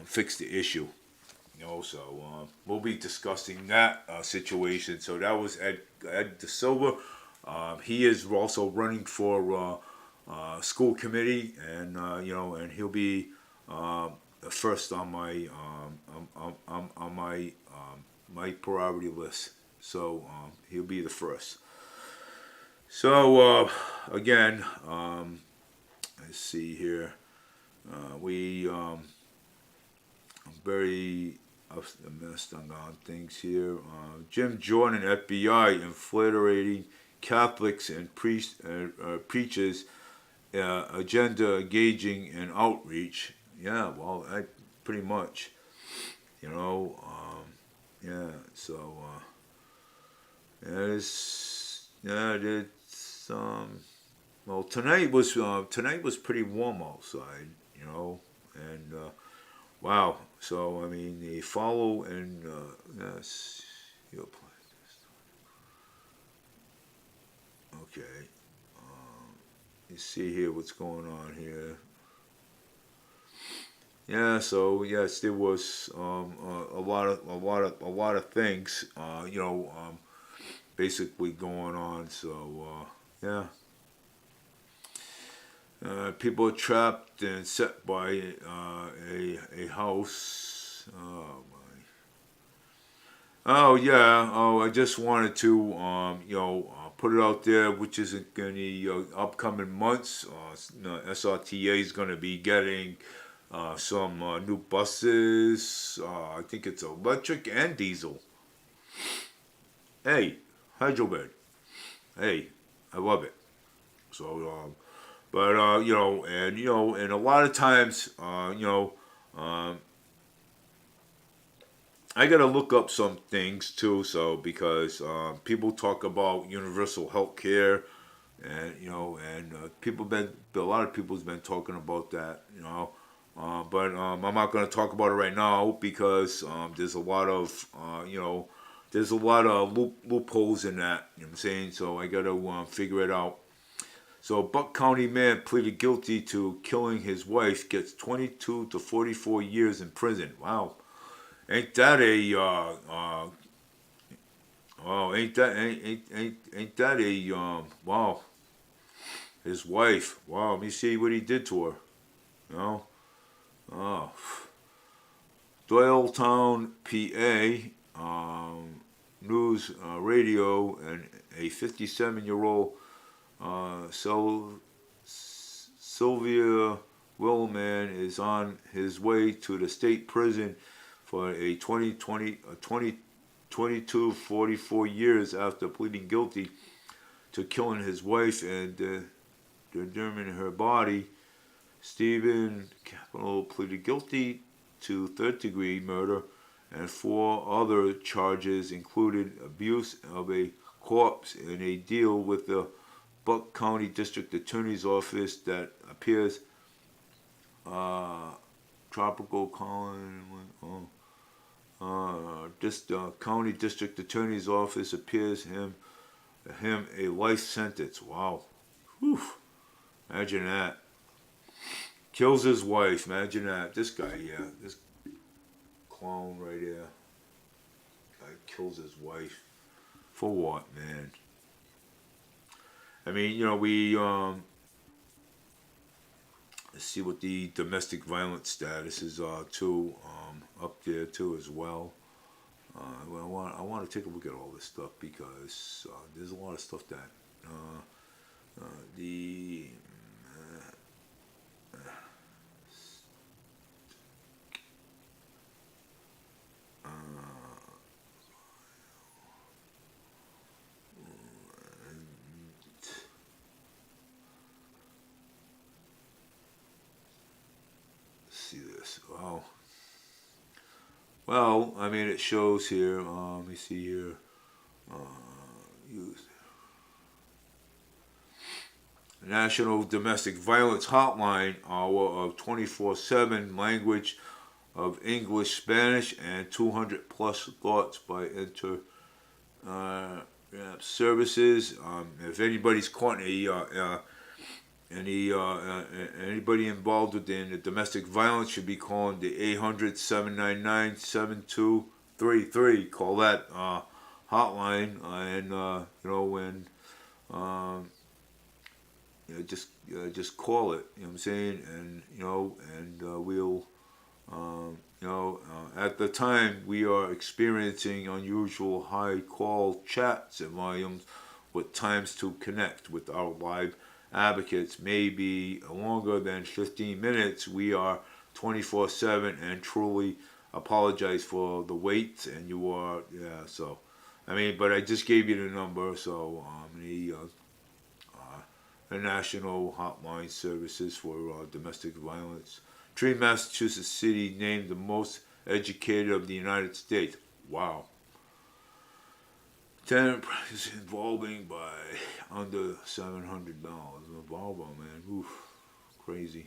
Speaker 1: fix the issue? So we'll be discussing that situation. So that was Ed De Silva. He is also running for school committee, and he'll be first on my priority list. So he'll be the first. So again, let's see here. I'm very optimistic on things here. Jim Jordan, FBI, infiltrating Catholics and preachers, agenda engaging in outreach. Yeah, well, pretty much, yeah. So it's well, tonight was pretty warm outside, and wow. So I mean, they follow and yes, your plan. Okay. You see here what's going on here. Yeah, so yes, there was a lot of things, basically going on. So yeah, people are trapped and set by a house. Oh my. Oh yeah. Oh, I just wanted to put it out there, which is in the upcoming months. SRTA is going to be getting some new buses. I think it's electric and diesel. Hey, hydrobed. Hey, I love it. So, but and a lot of times, um, I gotta look up some things too. So because people talk about universal health care, and people been a lot of people's been talking about that. But I'm not going to talk about it right now because there's a lot of there's a lot of loopholes in that. You know what I'm saying? So I got to figure it out. So Buck County man pleaded guilty to killing his wife, gets 22 to 44 years in prison. Wow, ain't that a wow? Ain't that a wow? His wife. Wow, let me see what he did to her. You know? Oh, Doylestown, PA, news radio, and a 57-year-old Sylvia Willman is on his way to the state prison for a 22 years after pleading guilty to killing his wife and determining her body. Stephen Capital pleaded guilty to third-degree murder, and four other charges included abuse of a corpse and a deal with the Buck County District Attorney's Office that appears uh, tropical Colin. This county district attorney's office appears him a life sentence. Wow, whew. Imagine that. Kills his wife. Imagine that. This guy, yeah, this clown right here. Guy kills his wife. For what, man? I mean, we let's see what the domestic violence status is too up there too as well. Well, I want to take a look at all this stuff because there's a lot of stuff that the uh, see this. Well, I mean, it shows here. Let me see here. Uh, use National Domestic Violence Hotline hour of 24/7 language of English, Spanish, and 200 plus thoughts by uh, services. If anybody's caught anybody involved within the domestic violence should be calling the 800-799-7233. Call that hotline, and when um, just call it. You know what I'm saying? And we'll at the time we are experiencing unusual high call chats and volumes with times to connect with our live advocates may be longer than 15 minutes. We are 24/7 and truly apologize for the wait. And you are, yeah, so I mean, but I just gave you the number. So the National Hotline Services for Domestic Violence. Tree, Massachusetts City named the most educated of the United States. Wow. Tenant prices involving by under $700. Volvo, man. Oof. Crazy.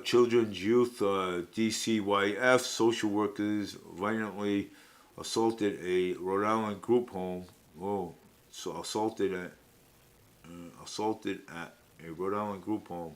Speaker 1: Children's Youth DCYF social workers violently assaulted a Rhode Island group home. Whoa. So assaulted at a Rhode Island group home.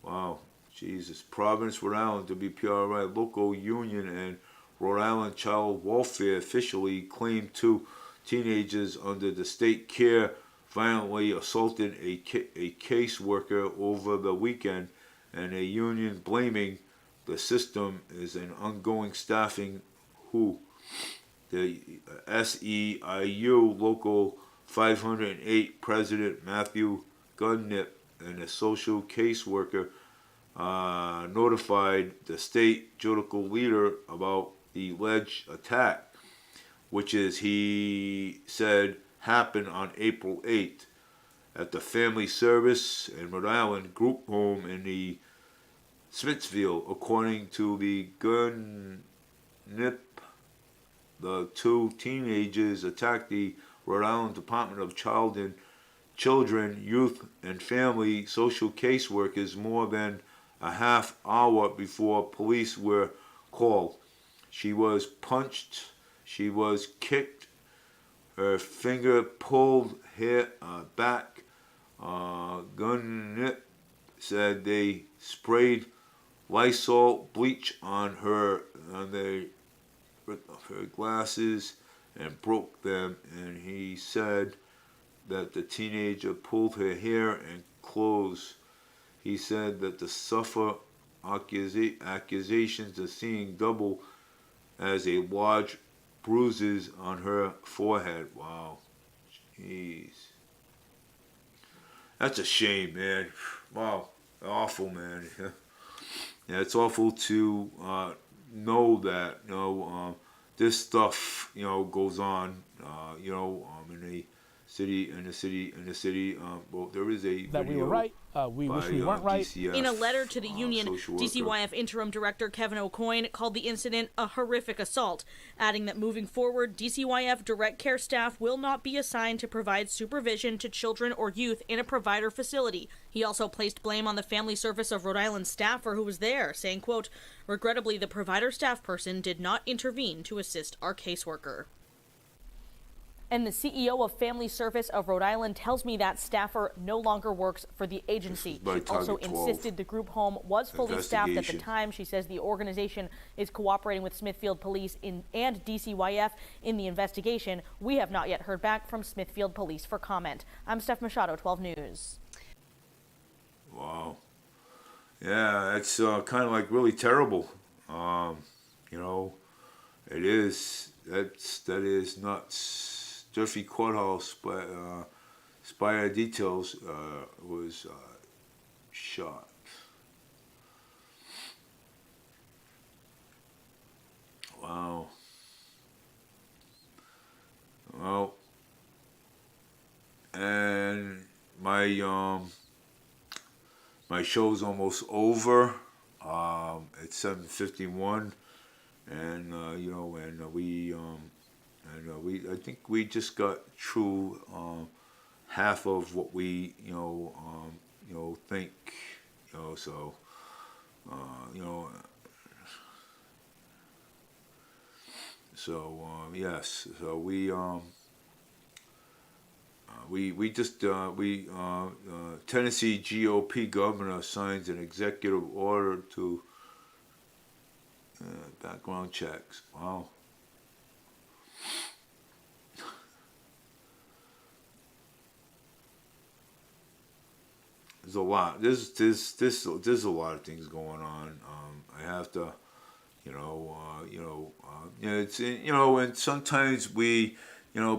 Speaker 1: Wow, Jesus. Providence, Rhode Island, WPRI, local union and Rhode Island Child Welfare officially claimed two teenagers under the state care violently assaulted a caseworker over the weekend, and a union blaming the system is an ongoing staffing who. The SEIU Local 508 President Matthew Gunnip and a social caseworker notified the state judicial leader about the alleged attack, which is, he said, happened on April 8th at the Family Service in Rhode Island group home in the Smithfield. According to the Gunnip, the two teenagers attacked the Rhode Island Department of Children, Youth, and Family social caseworkers more than a half hour before police were called. She was punched, she was kicked, her finger pulled hair back. Gunnip said they sprayed Lysol bleach on her, her glasses and broke them, and he said that the teenager pulled her hair and clothes. He said that the suffer accusations of seeing double as a large bruises on her forehead. Wow. Jeez. That's a shame, man. Wow. Awful, man. Yeah, it's awful to know that, this stuff, goes on, in the city. Well, there is a
Speaker 2: that
Speaker 1: video
Speaker 2: we were right. We wish we weren't right.
Speaker 1: DCF,
Speaker 3: In a letter to the union, DCYF Interim Director Kevin O'Coin called the incident a horrific assault, adding that moving forward, DCYF direct care staff will not be assigned to provide supervision to children or youth in a provider facility. He also placed blame on the Family Service of Rhode Island staffer who was there, saying, quote, "Regrettably, the provider staff person did not intervene to assist our caseworker." And the CEO of Family Service of Rhode Island tells me that staffer no longer works for the agency. She also insisted the group home was fully staffed at the time. She says the organization is cooperating with Smithfield Police and DCYF in the investigation. We have not yet heard back from Smithfield Police for comment. I'm Steph Machado, 12 News.
Speaker 1: Wow. Yeah, it's kind of like really terrible. It is. That is nuts. Durfee Courthouse Spire Details was shot. Wow. Well, and my show's almost over. It's 7:51, and I think we just got through half of what we think, so yes, so Tennessee GOP governor signs an executive order to background checks. Wow. There's a lot. There's a lot of things going on. I have to, it's and sometimes we,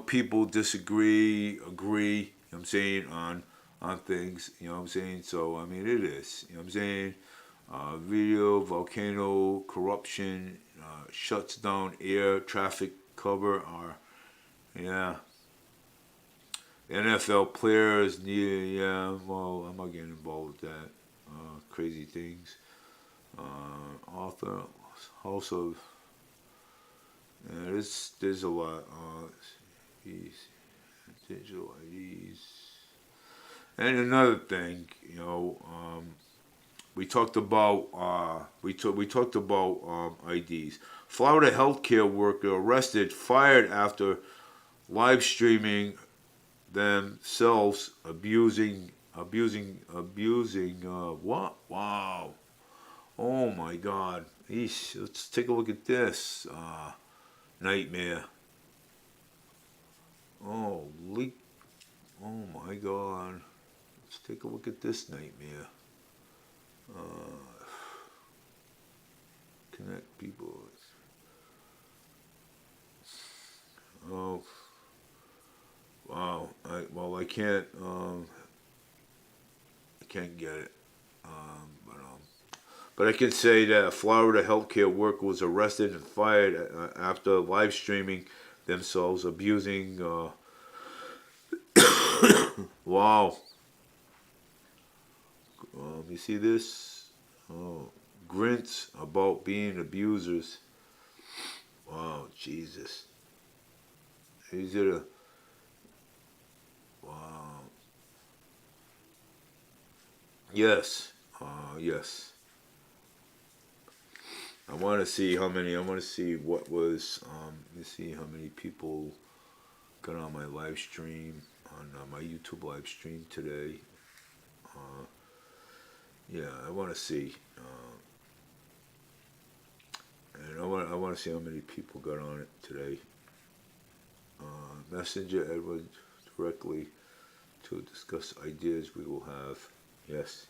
Speaker 1: people disagree, agree. You know what I'm saying on things. You know what I'm saying. So I mean, it is. You know what I'm saying. Video volcano corruption shuts down air traffic cover. Yeah. NFL players need, well, I'm not getting involved with that. Crazy things. Author, House of, there's a lot. Digital IDs. And another thing, we talked about, IDs. Florida healthcare worker arrested, fired after live streaming themselves abusing what? Wow. Oh my God. Eesh, let's take a look at this. Nightmare. Oh, leak. Oh my God. Let's take a look at this nightmare. Connect people. Oh, wow. I can't. I can't get it. But I can say that a Florida healthcare worker was arrested and fired after live streaming themselves abusing. Wow. You see this? Oh, grunts about being abusers. Wow, Jesus. These are the. Wow. Yes. Yes. I want to see how many. I want to see what was. Let me see how many people got on my live stream on my YouTube live stream today. Yeah, I want to see. And I want to see how many people got on it today. Messenger Edward directly to discuss ideas we will have. Yes.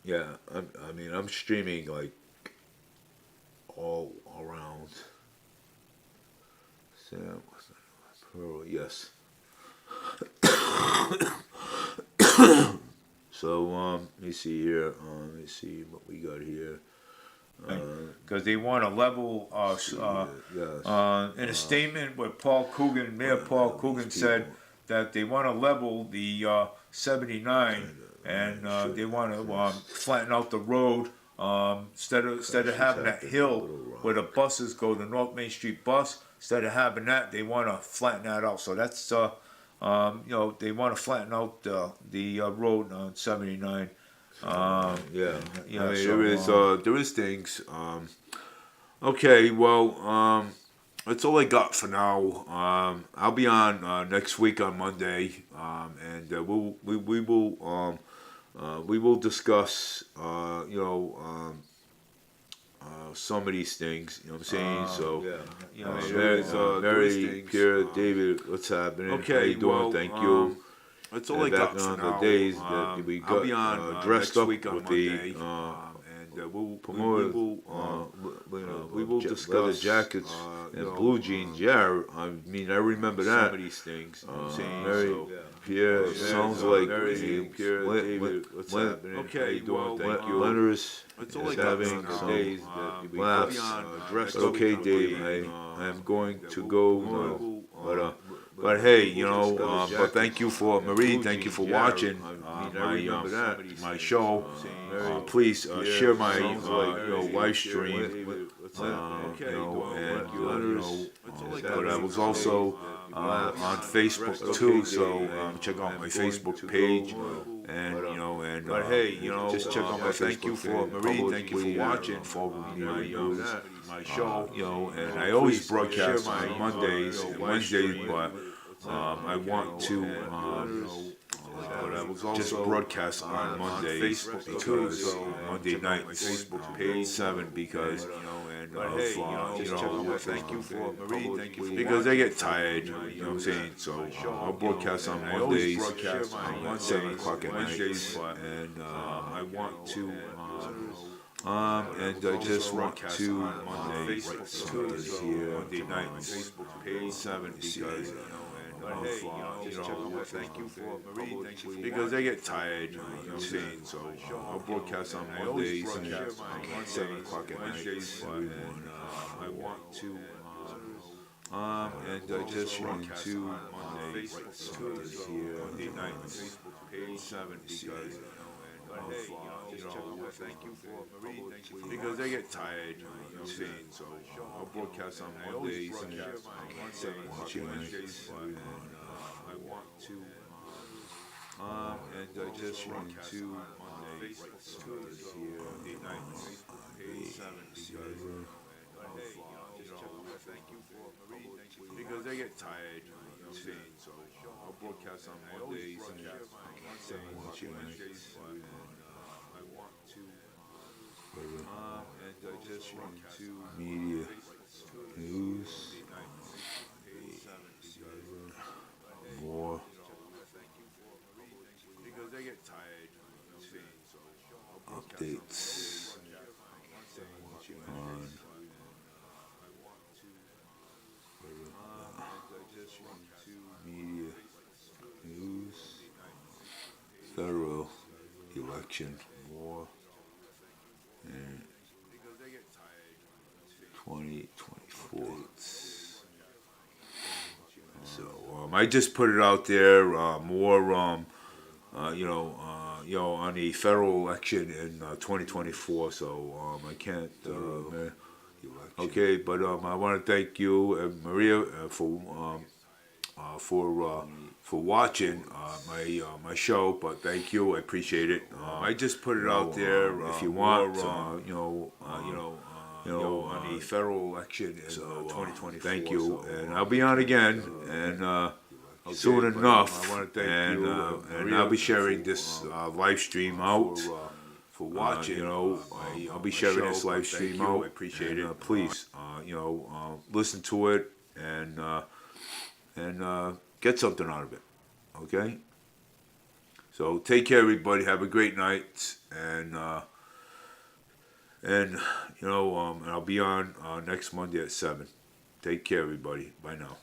Speaker 1: Yeah. I mean, I'm streaming like all around. Sam, Pearl, yes. So let me see here. Let me see what we got here. Because they want to level us.
Speaker 2: Yes.
Speaker 1: In a statement, what Paul Coogan, Mayor Paul Coogan said that they want to level the 79 and they want to flatten out the road instead of having that hill where the buses go, the North Main Street bus. Instead of having that, they want to flatten that out. So that's they want to flatten out the road on 79. Yeah, I mean, so, there is things. Okay, well, that's all I got for now. I'll be on next week on Monday, and we will discuss some of these things. You know what I'm saying? So yeah, Mary, Pierre, David, what's happening? Okay, how you doing? Thank you. That's all I got for now. The days that we got, I'll be on dressed up week on with Monday, and we will discuss leather jackets and blue jeans. Yeah, I mean I remember that. Some of these things. Mary, Pierre, sounds like Pierre, David, what's happening? Okay, well, thank you. Letters. It's all I got having some days that we laughs. Dressed okay, Dave. I am going to go now, but hey, but thank you for Marie. Thank you for watching my show. Please share my live stream. But I was also on Facebook too. So check out my Facebook page. And but hey, just check out my. Thank you for Marie. Thank you for watching. Follow me my show. And I always broadcast on Mondays and Wednesdays, but I want to. But I was also just broadcast on Mondays because Monday night Facebook page 7 because thank you for Marie, thank you for because I get tired, you know what I'm saying? So I'll broadcast on Mondays at 7 o'clock at night, and I want to. And I just want to Monday Monday night Facebook page 7 because. Thank you for Marie. Thank you for because I get tired, you know what I'm saying? So I'll broadcast on Mondays at 7 o'clock at night, and I want to. And I just want to Monday night Facebook page 7 because. Thank you for Marie. Thank you for because I get tired, you know what I'm saying? So I'll broadcast on Mondays at 7 o'clock at night, and I want to. And I just want to Monday night Facebook page 7 because. Thank you for Marie. Thank you because I get tired, you know what I'm saying? So I'll broadcast on Mondays at 7 o'clock at night, and I want to.
Speaker 2: And I just want to
Speaker 1: media news, more
Speaker 2: because I get tired of seeing
Speaker 1: updates on media news, federal election, more in 2024. So I just put it out there. More, on the federal election in 2024. So I can't. Okay, but I want to thank you, Maria, for watching my show. But thank you, I appreciate it. I just put it out there. If you want, on the federal election in 2024. Thank you, and I'll be on again, and soon enough. I want to thank you, and I'll be sharing this live stream out. For watching, I'll be sharing this live stream out. I appreciate it. Please, listen to it and get something out of it. Okay. So take care, everybody. Have a great night, and I'll be on next Monday at 7. Take care, everybody. Bye now.